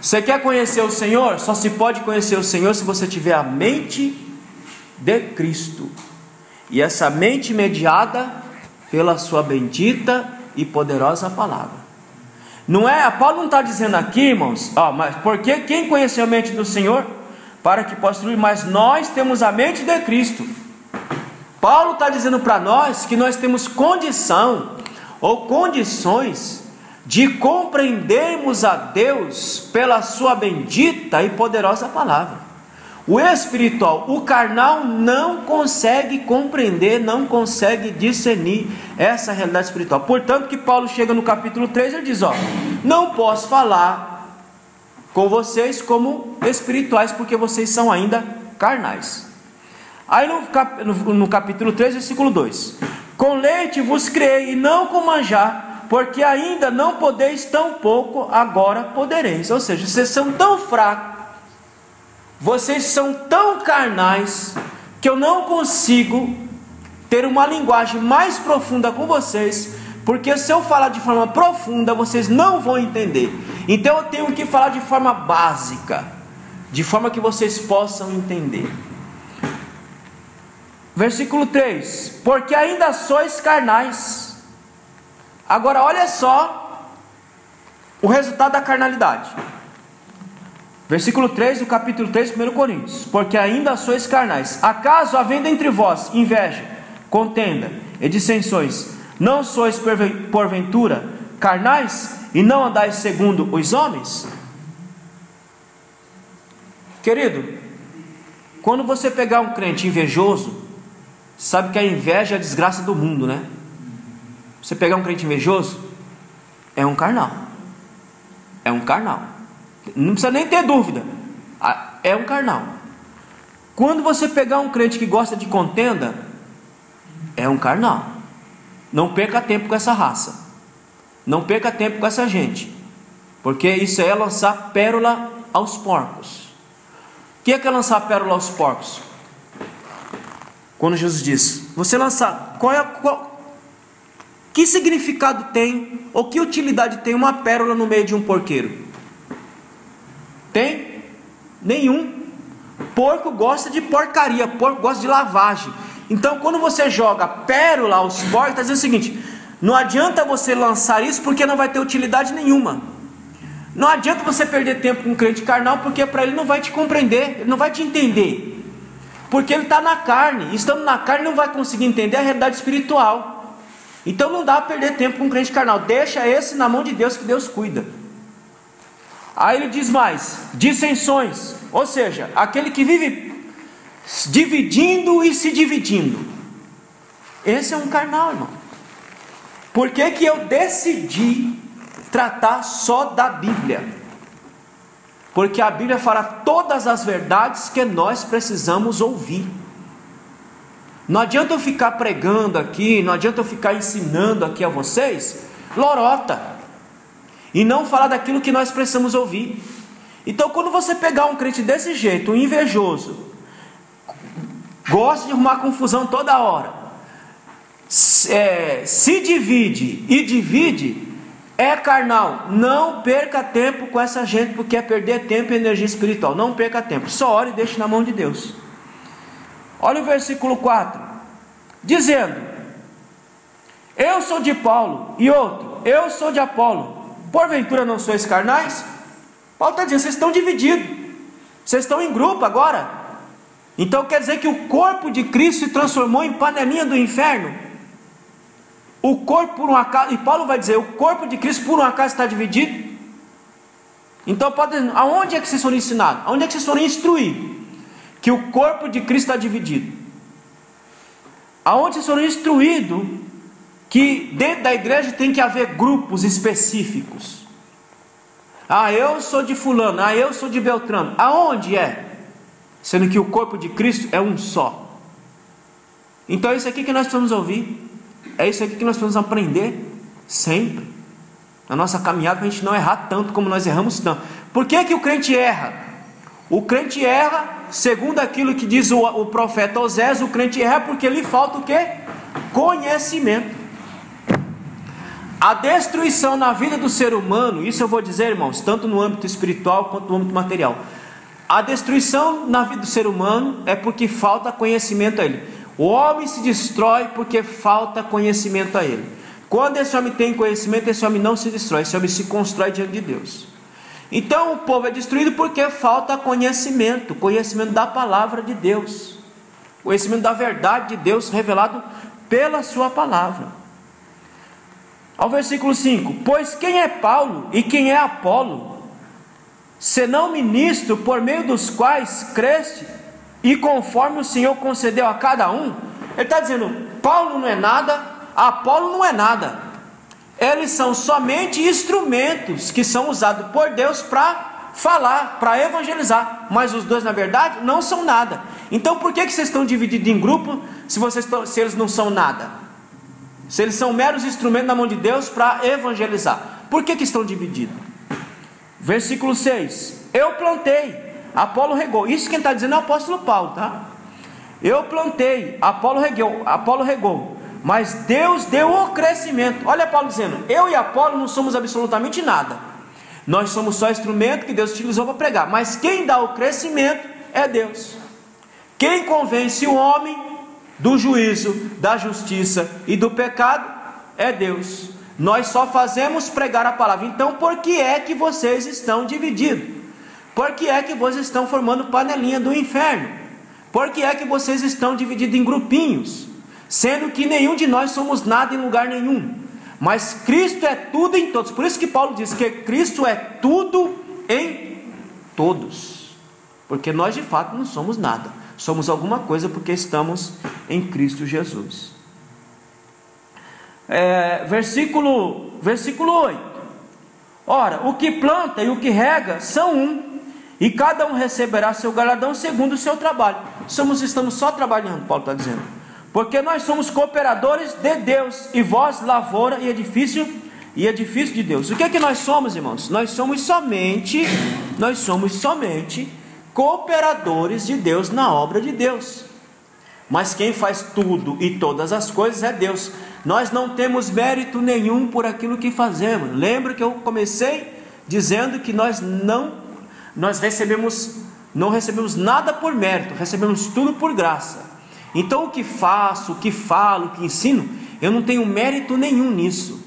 Você quer conhecer o Senhor? Só se pode conhecer o Senhor se você tiver a mente de Cristo. E essa mente mediada pela sua bendita e poderosa palavra. Não é, Paulo não está dizendo aqui, irmãos, mas porque quem conheceu a mente do Senhor para que possa instruir, mas nós temos a mente de Cristo. Paulo está dizendo para nós que nós temos condição ou condições de compreendermos a Deus pela sua bendita e poderosa palavra. O espiritual, o carnal não consegue compreender, não consegue discernir essa realidade espiritual. Portanto que Paulo chega no capítulo 3, ele diz, não posso falar com vocês como espirituais, porque vocês são ainda carnais. Aí no capítulo 3, versículo 2: com leite vos criei e não com manjar, porque ainda não podeis, tão pouco agora podereis. Ou seja, vocês são tão fracos, vocês são tão carnais, que eu não consigo ter uma linguagem mais profunda com vocês, porque se eu falar de forma profunda, vocês não vão entender. Então eu tenho que falar de forma básica, de forma que vocês possam entender. Versículo 3: porque ainda sois carnais. Agora olha só o resultado da carnalidade. Versículo 3 do capítulo 3 de 1 Coríntios: porque ainda sois carnais. Acaso havendo entre vós inveja, contenda e dissensões, não sois porventura carnais e não andais segundo os homens? Querido, quando você pegar um crente invejoso, sabe que a inveja é a desgraça do mundo, né? Você pegar um crente invejoso, é um carnal. É um carnal. Não precisa nem ter dúvida. É um carnal. Quando você pegar um crente que gosta de contenda, é um carnal. Não perca tempo com essa raça. Não perca tempo com essa gente. Porque isso é lançar pérola aos porcos. O que é lançar pérola aos porcos? Quando Jesus diz, você lançar, que significado tem, ou que utilidade tem uma pérola no meio de um porqueiro? Tem? Nenhum. Porco gosta de porcaria, porco gosta de lavagem. Então quando você joga pérola aos porcos, está dizendo o seguinte: não adianta você lançar isso, porque não vai ter utilidade nenhuma. Não adianta você perder tempo com um crente carnal, porque para ele não vai te compreender, ele não vai te entender. Porque ele está na carne. Estando na carne não vai conseguir entender a realidade espiritual. Então não dá para perder tempo com um crente carnal. Deixa esse na mão de Deus, que Deus cuida. Aí ele diz mais: dissensões. Ou seja, aquele que vive dividindo e se dividindo. Esse é um carnal, irmão. Por que que eu decidi tratar só da Bíblia? Porque a Bíblia fala todas as verdades que nós precisamos ouvir. Não adianta eu ficar pregando aqui, não adianta eu ficar ensinando aqui a vocês lorota, e não falar daquilo que nós precisamos ouvir. Então, quando você pegar um crente desse jeito, um invejoso, gosta de arrumar confusão toda hora, se divide e divide, é carnal. Não perca tempo com essa gente, porque é perder tempo e energia espiritual. Não perca tempo, só ore e deixe na mão de Deus. Olha o versículo 4, dizendo: eu sou de Paulo, e outro: eu sou de Apolo, porventura não sois carnais? Paulo está dizendo: vocês estão divididos, vocês estão em grupo agora. Então quer dizer que o corpo de Cristo se transformou em panelinha do inferno? O corpo por um acaso, e Paulo vai dizer, o corpo de Cristo por um acaso está dividido? Então pode dizer, aonde é que vocês foram ensinados? Aonde é que vocês foram instruídos que o corpo de Cristo está dividido? Aonde vocês foram instruídos que dentro da igreja tem que haver grupos específicos? Ah, eu sou de fulano, ah, eu sou de Beltrano. Aonde é? Sendo que o corpo de Cristo é um só. Então é isso aqui que nós precisamos ouvir. É isso aqui que nós precisamos aprender sempre na nossa caminhada, para a gente não errar tanto como nós erramos tanto. Por que que o crente erra? O crente erra, segundo aquilo que diz o profeta Osés, o crente erra porque lhe falta o quê? Conhecimento. A destruição na vida do ser humano, isso eu vou dizer, irmãos, tanto no âmbito espiritual quanto no âmbito material. A destruição na vida do ser humano é porque falta conhecimento a ele. O homem se destrói porque falta conhecimento a ele. Quando esse homem tem conhecimento, esse homem não se destrói, esse homem se constrói diante de Deus. Então o povo é destruído porque falta conhecimento, conhecimento da palavra de Deus, conhecimento da verdade de Deus revelado pela sua palavra. Ao versículo 5: pois quem é Paulo e quem é Apolo, senão ministro por meio dos quais creste, e conforme o Senhor concedeu a cada um? Ele está dizendo, Paulo não é nada, Apolo não é nada. Eles são somente instrumentos que são usados por Deus para falar, para evangelizar. Mas os dois, na verdade, não são nada. Então por que vocês estão divididos em grupo se eles não são nada? Se eles são meros instrumentos na mão de Deus para evangelizar. Por que estão divididos? Versículo 6: eu plantei, Apolo regou. Isso quem está dizendo é o apóstolo Paulo, tá? Eu plantei, Apolo regou, mas Deus deu o crescimento. Olha Paulo dizendo, eu e Apolo não somos absolutamente nada. Nós somos só instrumento que Deus utilizou para pregar. Mas quem dá o crescimento é Deus. Quem convence o homem do juízo, da justiça e do pecado é Deus. Nós só fazemos pregar a palavra. Então por que é que vocês estão divididos? Por que é que vocês estão formando panelinha do inferno? Por que é que vocês estão divididos em grupinhos? Sendo que nenhum de nós somos nada em lugar nenhum. Mas Cristo é tudo em todos. Por isso que Paulo diz que Cristo é tudo em todos. Porque nós de fato não somos nada. Somos alguma coisa porque estamos em Cristo Jesus. Versículo 8. Ora, o que planta e o que rega são um, e cada um receberá seu galardão segundo o seu trabalho. Estamos só trabalhando, Paulo está dizendo, porque nós somos cooperadores de Deus, e vós lavoura e edifício de Deus. O que é que nós somos, irmãos? Nós somos somente cooperadores de Deus na obra de Deus. Mas quem faz tudo e todas as coisas é Deus. Nós não temos mérito nenhum por aquilo que fazemos. Lembra que eu comecei dizendo que nós não recebemos nada por mérito, recebemos tudo por graça. Então o que faço, o que falo, o que ensino, eu não tenho mérito nenhum nisso.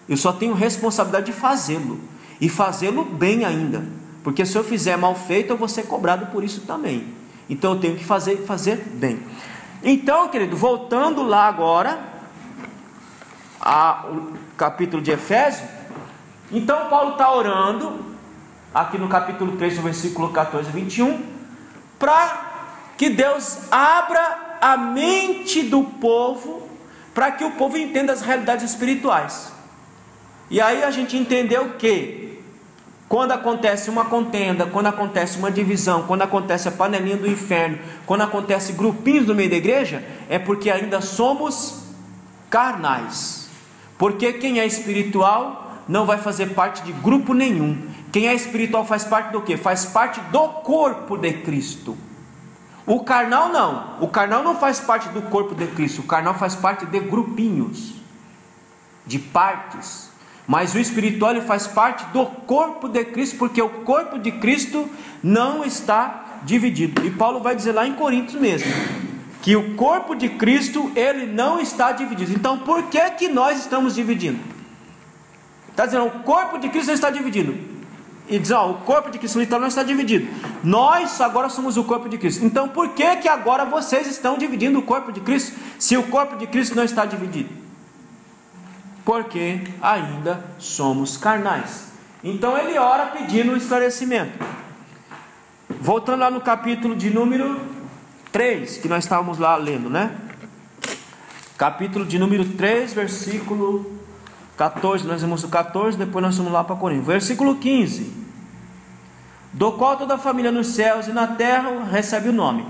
Eu só tenho responsabilidade de fazê-lo, e fazê-lo bem ainda, porque se eu fizer mal feito, eu vou ser cobrado por isso também. Então eu tenho que fazer bem. Então, querido, voltando lá agora ao capítulo de Efésios. Então Paulo está orando aqui no capítulo 3, no versículo 14 a 21, para que Deus abra a mente do povo, para que o povo entenda as realidades espirituais. E aí a gente entendeu que quando acontece uma contenda, quando acontece uma divisão, quando acontece a panelinha do inferno, quando acontece grupinhos no meio da igreja, é porque ainda somos carnais. Porque quem é espiritual não vai fazer parte de grupo nenhum. Quem é espiritual faz parte do quê? Faz parte do corpo de Cristo. O carnal não. O carnal não faz parte do corpo de Cristo. O carnal faz parte de grupinhos, de partes. Mas o espiritual ele faz parte do corpo de Cristo, porque o corpo de Cristo não está dividido. E Paulo vai dizer lá em Coríntios mesmo, que o corpo de Cristo ele não está dividido. Então por que nós estamos dividindo? Está dizendo, o corpo de Cristo não está dividido. E diz, o corpo de Cristo então não está dividido. Nós agora somos o corpo de Cristo. Então por que agora vocês estão dividindo o corpo de Cristo, se o corpo de Cristo não está dividido? Porque ainda somos carnais. Então ele ora pedindo um esclarecimento. Voltando lá no capítulo de número 3, que nós estávamos lá lendo, né? Capítulo de número 3, versículo 14, nós vamos do 14, depois nós vamos lá para Coríntios. Versículo 15: do qual toda a família nos céus e na terra recebe o nome,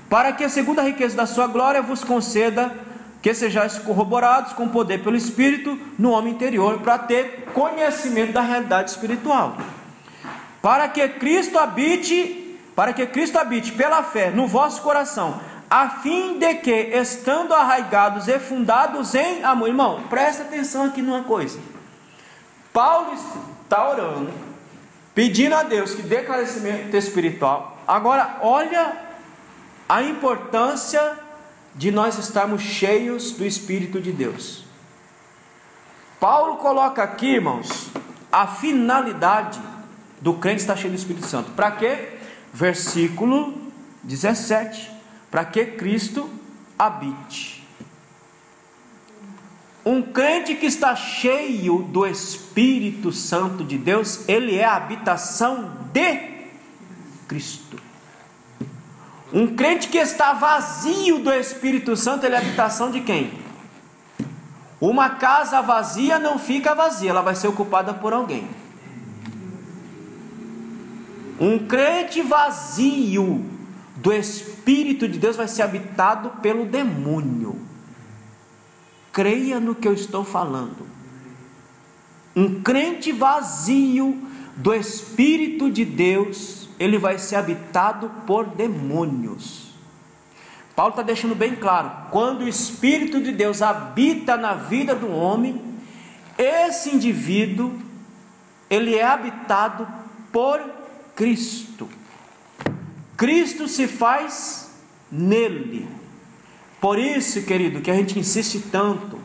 para que a segunda riqueza da sua glória vos conceda que sejais corroborados com poder pelo Espírito no homem interior, para ter conhecimento da realidade espiritual, para que Cristo habite pela fé no vosso coração, a fim de que, estando arraigados e fundados em amor. Irmão, presta atenção aqui numa coisa. Paulo está orando, pedindo a Deus que dê conhecimento espiritual. Agora olha a importância de nós estarmos cheios do Espírito de Deus. Paulo coloca aqui, irmãos, a finalidade do crente estar cheio do Espírito Santo. Para quê? Versículo 17: para que Cristo habite. Um crente que está cheio do Espírito Santo de Deus, ele é a habitação de Cristo. Um crente que está vazio do Espírito Santo, ele é a habitação de quem? Uma casa vazia não fica vazia, ela vai ser ocupada por alguém. Um crente vazio do Espírito de Deus vai ser habitado pelo demônio. Creia no que eu estou falando. Um crente vazio do Espírito de Deus, ele vai ser habitado por demônios. Paulo está deixando bem claro, quando o Espírito de Deus habita na vida do homem, esse indivíduo, ele é habitado por Cristo. Cristo se faz nele. Por isso, querido, que a gente insiste tanto,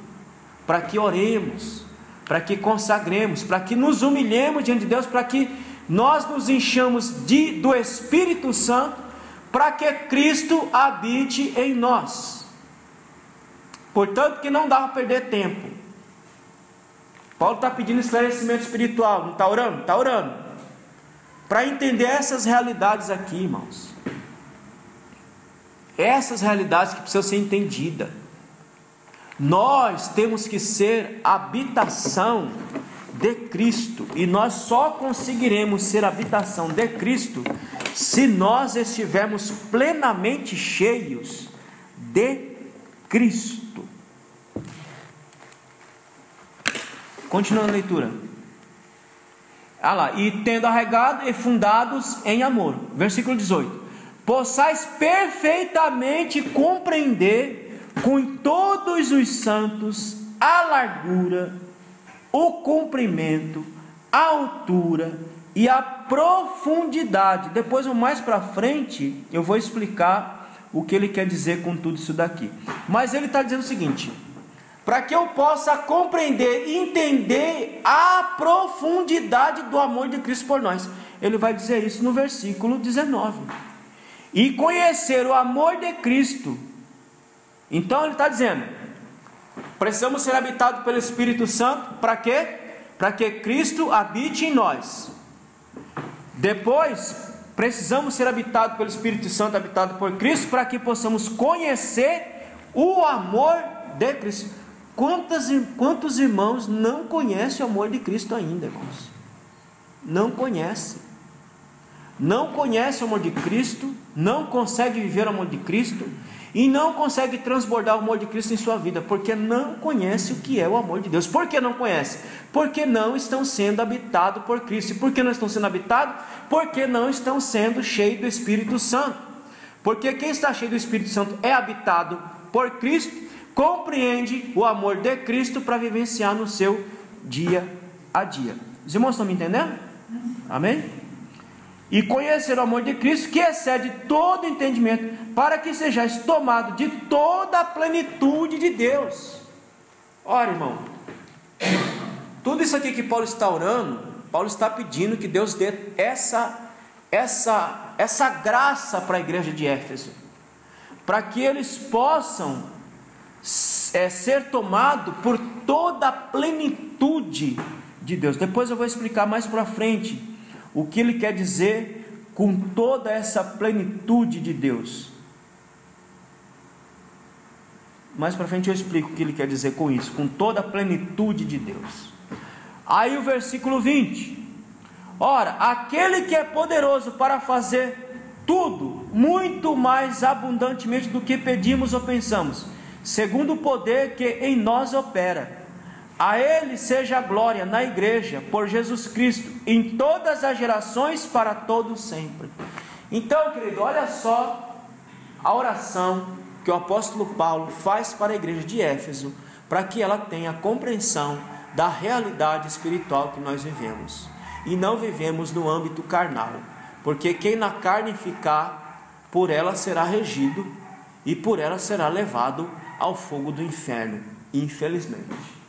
para que oremos, para que consagremos, para que nos humilhemos diante de Deus, para que nós nos enchamos do Espírito Santo, para que Cristo habite em nós. Portanto, que não dá para perder tempo. Paulo está pedindo esclarecimento espiritual, não está orando? Está orando. Para entender essas realidades aqui, irmãos. Essas realidades que precisam ser entendidas. Nós temos que ser habitação de Cristo, e nós só conseguiremos ser habitação de Cristo se nós estivermos plenamente cheios de Cristo. Continuando a leitura. E tendo arraigado e fundados em amor. Versículo 18: possais perfeitamente compreender com todos os santos a largura, o comprimento, a altura e a profundidade. Depois, mais para frente, eu vou explicar o que ele quer dizer com tudo isso daqui. Mas ele está dizendo o seguinte: para que eu possa compreender e entender a profundidade do amor de Cristo por nós. Ele vai dizer isso no versículo 19. e conhecer o amor de Cristo. Então ele está dizendo, precisamos ser habitados pelo Espírito Santo, para quê? Para que Cristo habite em nós. Depois, precisamos ser habitados pelo Espírito Santo, habitado por Cristo, para que possamos conhecer o amor de Cristo. Quantos irmãos não conhecem o amor de Cristo ainda, irmãos? Não conhecem. Não conhecem o amor de Cristo, não conseguem viver o amor de Cristo, e não conseguem transbordar o amor de Cristo em sua vida, porque não conhecem o que é o amor de Deus. Por que não conhecem? Porque não estão sendo habitados por Cristo. E por que não estão sendo habitados? Porque não estão sendo cheios do Espírito Santo. Porque quem está cheio do Espírito Santo é habitado por Cristo, compreende o amor de Cristo para vivenciar no seu dia a dia. Os irmãos estão me entendendo? Amém? E conhecer o amor de Cristo, que excede todo entendimento, para que sejais tomados de toda a plenitude de Deus. Ora, irmão, tudo isso aqui que Paulo está orando, Paulo está pedindo que Deus dê essa graça para a igreja de Éfeso, para que eles possam ser tomados por toda a plenitude de Deus. Depois eu vou explicar mais para frente o que ele quer dizer com toda essa plenitude de Deus. Mais para frente eu explico o que ele quer dizer com isso, com toda a plenitude de Deus. Aí o versículo 20: ora, aquele que é poderoso para fazer tudo, muito mais abundantemente do que pedimos ou pensamos, segundo o poder que em nós opera, a Ele seja a glória na igreja, por Jesus Cristo, em todas as gerações, para todos sempre. Então, querido, olha só a oração que o apóstolo Paulo faz para a igreja de Éfeso, para que ela tenha compreensão da realidade espiritual que nós vivemos, e não vivemos no âmbito carnal, porque quem na carne ficar, por ela será regido, e por ela será levado ao fogo do inferno, infelizmente.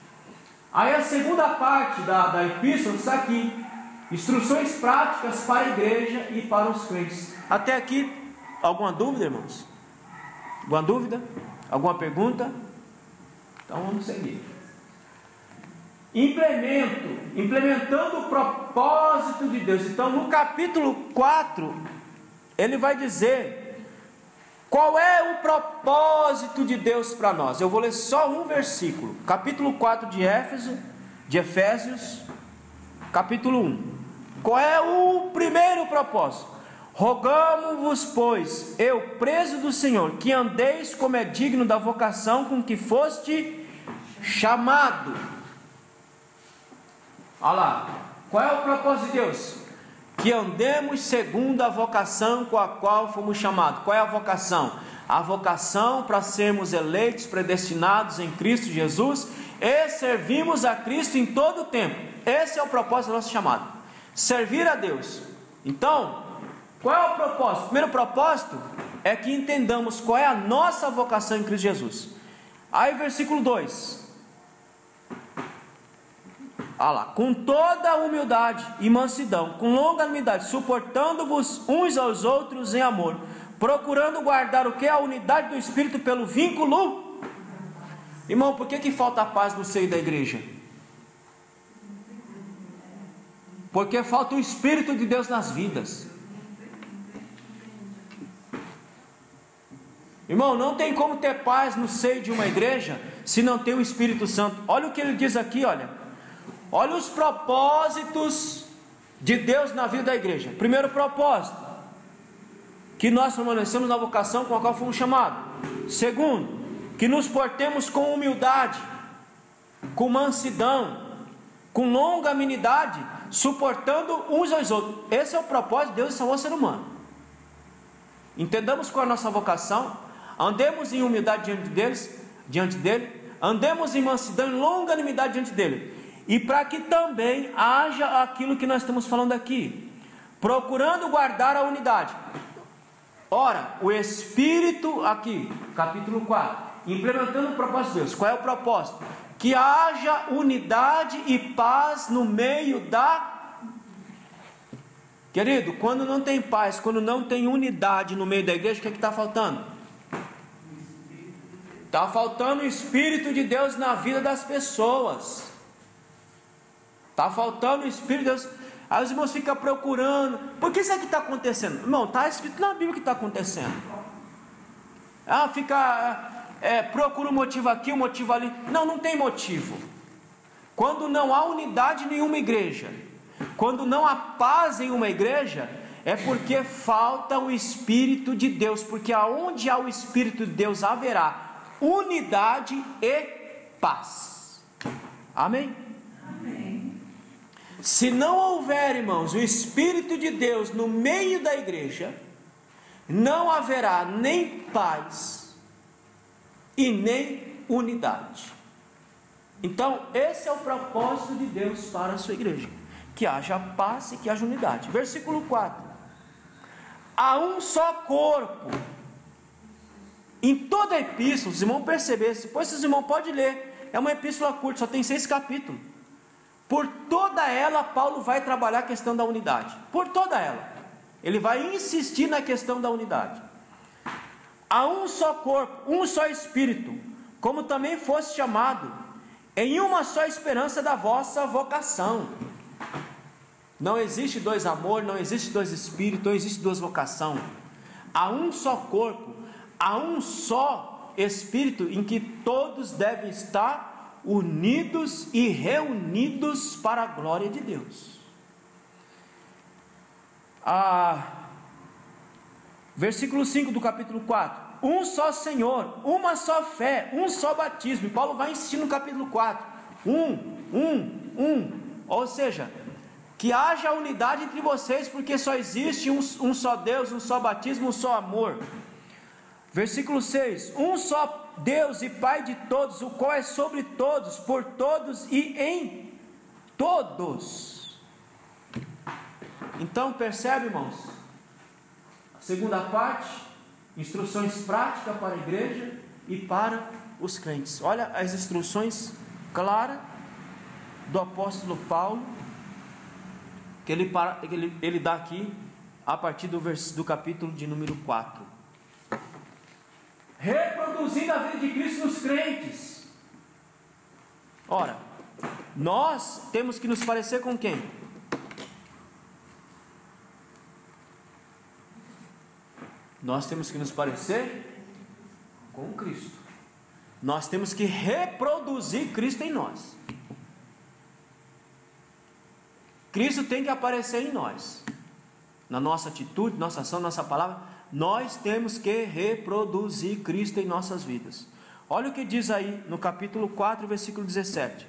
Aí a segunda parte da epístola está aqui: instruções práticas para a igreja e para os crentes. Até aqui, alguma dúvida, irmãos? Alguma dúvida? Alguma pergunta? Então vamos seguir. Implementando o propósito de Deus. Então no capítulo 4, ele vai dizer qual é o propósito de Deus para nós. Eu vou ler só um versículo. Capítulo 4 de Efésios, capítulo 1. Qual é o primeiro propósito? Rogamo-vos, pois, eu preso do Senhor, que andeis como é digno da vocação com que foste chamado. Olha lá. Qual é o propósito de Deus? Que andemos segundo a vocação com a qual fomos chamados. Qual é a vocação? A vocação para sermos eleitos, predestinados em Cristo Jesus e servimos a Cristo em todo o tempo. Esse é o propósito do nosso chamado: servir a Deus. Então, qual é o propósito? O primeiro propósito é que entendamos qual é a nossa vocação em Cristo Jesus. Aí versículo 2: com toda a humildade e mansidão, com longanimidade, suportando-vos uns aos outros em amor, procurando guardar o que? A unidade do Espírito pelo vínculo. Irmão, por que falta a paz no seio da igreja? Porque falta o Espírito de Deus nas vidas. Irmão, não tem como ter paz no seio de uma igreja se não tem o Espírito Santo. Olha o que ele diz aqui, olha os propósitos de Deus na vida da igreja. Primeiro propósito: que nós permanecemos na vocação com a qual fomos chamados. Segundo, que nos portemos com humildade, com mansidão, com longanimidade, suportando uns aos outros. Esse é o propósito de Deus em salvar o ser humano. Entendamos qual é a nossa vocação, andemos em humildade diante dele, andemos em mansidão e longanimidade diante dele. E para que também haja aquilo que nós estamos falando aqui, procurando guardar a unidade. Ora, o Espírito aqui, capítulo 4, implementando o propósito de Deus. Qual é o propósito? Que haja unidade e paz no meio da Querido, quando não tem paz, quando não tem unidade no meio da igreja, o que está faltando? Está faltando o Espírito de Deus na vida das pessoas. Está faltando o Espírito de Deus. Aí os irmãos ficam procurando. Por que isso aqui está acontecendo? Irmão, está escrito na Bíblia que está acontecendo. Procura um motivo aqui, um motivo ali. Não tem motivo. Quando não há unidade em nenhuma igreja, quando não há paz em uma igreja, é porque falta o Espírito de Deus. Porque aonde há o Espírito de Deus haverá unidade e paz. Amém? Amém. Se não houver, irmãos, o Espírito de Deus no meio da igreja, não haverá nem paz e nem unidade. Então, esse é o propósito de Deus para a sua igreja: que haja paz e que haja unidade. Versículo 4: há um só corpo. Em toda a epístola, os irmãos perceberam, depois os irmãos podem ler, é uma epístola curta, só tem 6 capítulos. Por toda ela, Paulo vai trabalhar a questão da unidade. Por toda ela, ele vai insistir na questão da unidade. Há um só corpo, um só Espírito, como também fosse chamado, em uma só esperança da vossa vocação. Não existe 2 amores, não existe 2 espíritos, não existe 2 vocações. Há um só corpo, há um só Espírito em que todos devem estar unidos e reunidos para a glória de Deus. Versículo 5 do capítulo 4: um só Senhor, uma só fé, um só batismo. E Paulo vai insistir no capítulo 4: ou seja, que haja unidade entre vocês, porque só existe um só Deus, um só batismo, um só amor. Versículo 6: um só Deus e Pai de todos, o qual é sobre todos, por todos e em todos. Então percebe, irmãos, a segunda parte, instruções práticas para a igreja e para os crentes. Olha as instruções claras do apóstolo Paulo, que ele dá aqui a partir do capítulo de número 4. Reproduzindo a vida de Cristo nos crentes. Ora, nós temos que nos parecer com quem? Nós temos que nos parecer com Cristo. Nós temos que reproduzir Cristo em nós. Cristo tem que aparecer em nós, na nossa atitude, nossa ação, nossa palavra. Nós temos que reproduzir Cristo em nossas vidas. Olha o que diz aí no capítulo 4, versículo 17: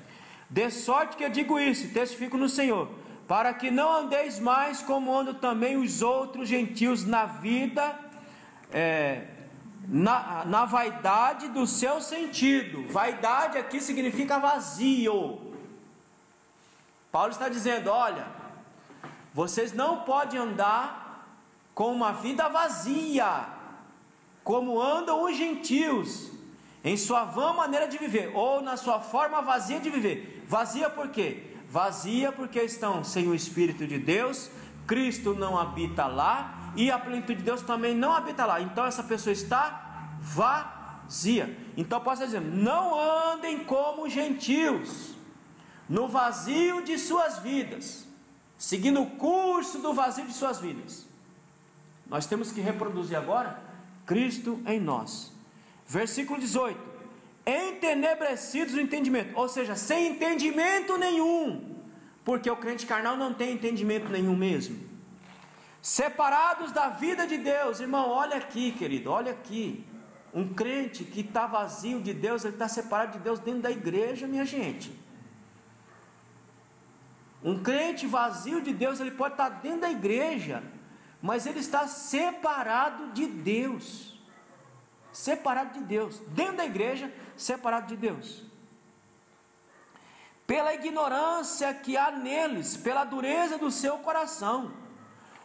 de sorte que eu digo isso, testifico no Senhor, para que não andeis mais como andam também os outros gentios na vida, na vaidade do seu sentido. Vaidade aqui significa vazio. Paulo está dizendo: olha, vocês não podem andar com uma vida vazia, como andam os gentios, em sua vã maneira de viver, ou na sua forma vazia de viver. Vazia por quê? Vazia porque estão sem o Espírito de Deus, Cristo não habita lá, e a plenitude de Deus também não habita lá. Então essa pessoa está vazia. Então posso dizer: não andem como gentios, no vazio de suas vidas, seguindo o curso do vazio de suas vidas. Nós temos que reproduzir agora Cristo em nós. Versículo 18: entenebrecidos no entendimento, ou seja, sem entendimento nenhum, porque o crente carnal não tem entendimento nenhum mesmo. Separados da vida de Deus. Irmão, olha aqui, querido, olha aqui. Um crente que está vazio de Deus, ele está separado de Deus dentro da igreja, minha gente. Um crente vazio de Deus, ele pode estar dentro da igreja, mas ele está separado de Deus. Separado de Deus. Dentro da igreja, separado de Deus. Pela ignorância que há neles, pela dureza do seu coração,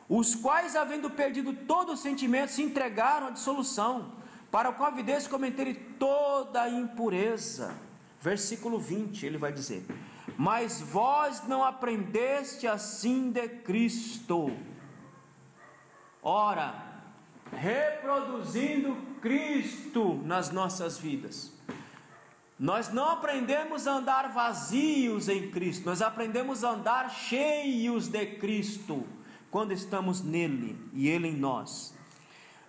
os quais, havendo perdido todo o sentimento, se entregaram à dissolução, para com avidez cometerem toda a impureza. Versículo 20, ele vai dizer: mas vós não aprendeste assim de Cristo. Ora, reproduzindo Cristo nas nossas vidas. Nós não aprendemos a andar vazios em Cristo, nós aprendemos a andar cheios de Cristo, quando estamos nele e ele em nós.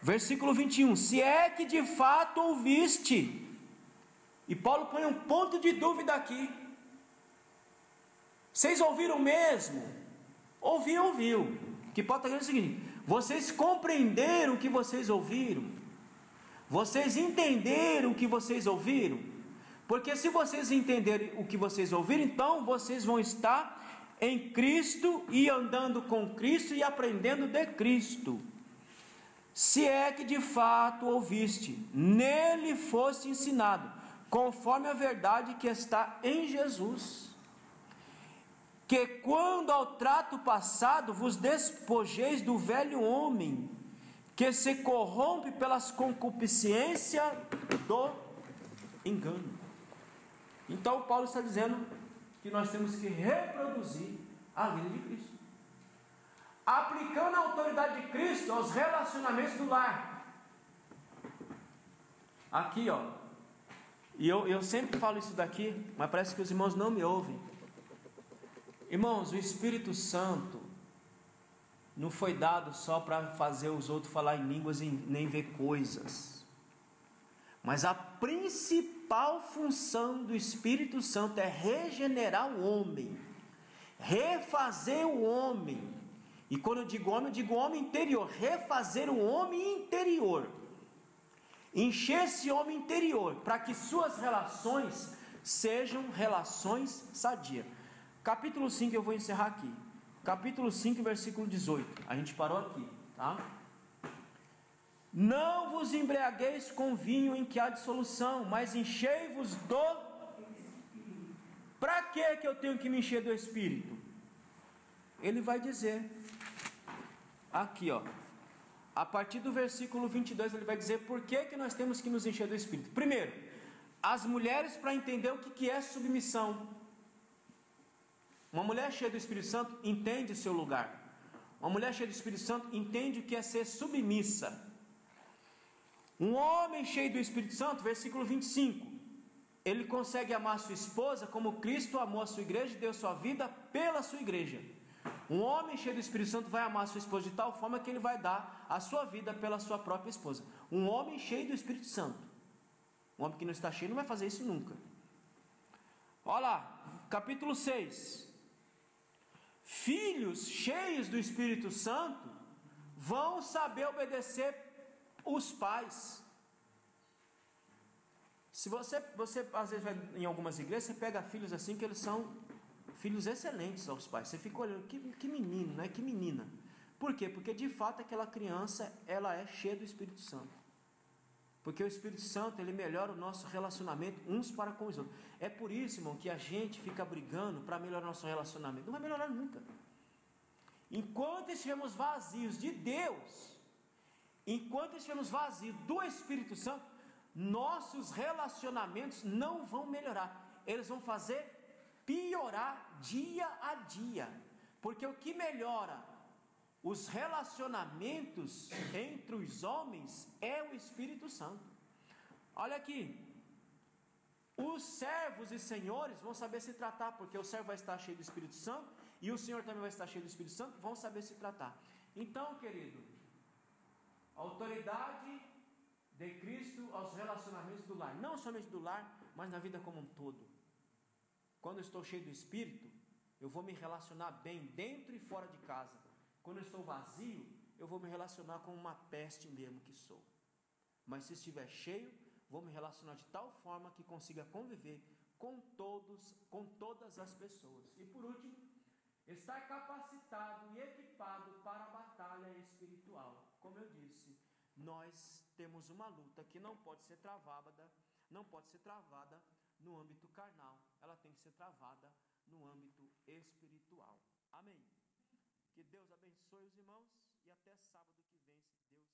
Versículo 21, se é que de fato ouviste, e Paulo põe um ponto de dúvida aqui, vocês ouviram mesmo? Ouviu, que Paulo está dizendo o seguinte, vocês compreenderam o que vocês ouviram? Vocês entenderam o que vocês ouviram? Porque se vocês entenderem o que vocês ouviram, então vocês vão estar em Cristo e andando com Cristo e aprendendo de Cristo. Se é que de fato ouviste, nele foste ensinado, conforme a verdade que está em Jesus, que quando ao trato passado vos despojeis do velho homem, que se corrompe pelas concupiscências do engano. Então Paulo está dizendo que nós temos que reproduzir a vida de Cristo, aplicando a autoridade de Cristo aos relacionamentos do lar. Aqui e eu sempre falo isso daqui, mas parece que os irmãos não me ouvem. Irmãos, o Espírito Santo não foi dado só para fazer os outros falar em línguas e nem ver coisas, mas a principal função do Espírito Santo é regenerar o homem, refazer o homem. E quando eu digo homem interior, refazer o homem interior, encher esse homem interior, para que suas relações sejam relações sadias. Capítulo 5, eu vou encerrar aqui. Capítulo 5, versículo 18. A gente parou aqui, tá? Não vos embriagueis com vinho em que há dissolução, mas enchei-vos do... Para que eu tenho que me encher do Espírito? Ele vai dizer aqui, a partir do versículo 22, ele vai dizer por que nós temos que nos encher do Espírito. Primeiro, as mulheres, para entender o que é submissão. Uma mulher cheia do Espírito Santo entende o seu lugar. Uma mulher cheia do Espírito Santo entende o que é ser submissa. Um homem cheio do Espírito Santo, versículo 25, ele consegue amar sua esposa como Cristo amou a sua igreja e deu sua vida pela sua igreja. Um homem cheio do Espírito Santo vai amar sua esposa de tal forma que ele vai dar a sua vida pela sua própria esposa. Um homem cheio do Espírito Santo, um homem que não está cheio não vai fazer isso nunca. Olha lá, capítulo 6. Filhos cheios do Espírito Santo vão saber obedecer os pais. Se você às vezes vai em algumas igrejas, você pega filhos assim que eles são filhos excelentes aos pais. Você fica olhando, que menino, né? Que menina. Por quê? Porque de fato aquela criança, ela é cheia do Espírito Santo. Porque o Espírito Santo, ele melhora o nosso relacionamento uns para com os outros. É por isso, irmão, que a gente fica brigando para melhorar nosso relacionamento. Não vai melhorar nunca. Enquanto estivermos vazios de Deus, enquanto estivermos vazios do Espírito Santo, nossos relacionamentos não vão melhorar. Eles vão fazer piorar dia a dia. Porque o que melhora os relacionamentos entre os homens é o Espírito Santo. Olha aqui, os servos e senhores vão saber se tratar, porque o servo vai estar cheio do Espírito Santo e o senhor também vai estar cheio do Espírito Santo, vão saber se tratar. Então, querido, a autoridade de Cristo aos relacionamentos do lar, não somente do lar, mas na vida como um todo. Quando eu estou cheio do Espírito, eu vou me relacionar bem dentro e fora de casa. Quando eu estou vazio, eu vou me relacionar com uma peste mesmo que sou. Mas se estiver cheio, vou me relacionar de tal forma que consiga conviver com todas as pessoas. E por último, estar capacitado e equipado para a batalha espiritual. Como eu disse, nós temos uma luta que não pode ser travada no âmbito carnal. Ela tem que ser travada no âmbito espiritual. Amém. Que Deus abençoe os irmãos e até sábado que vem, se Deus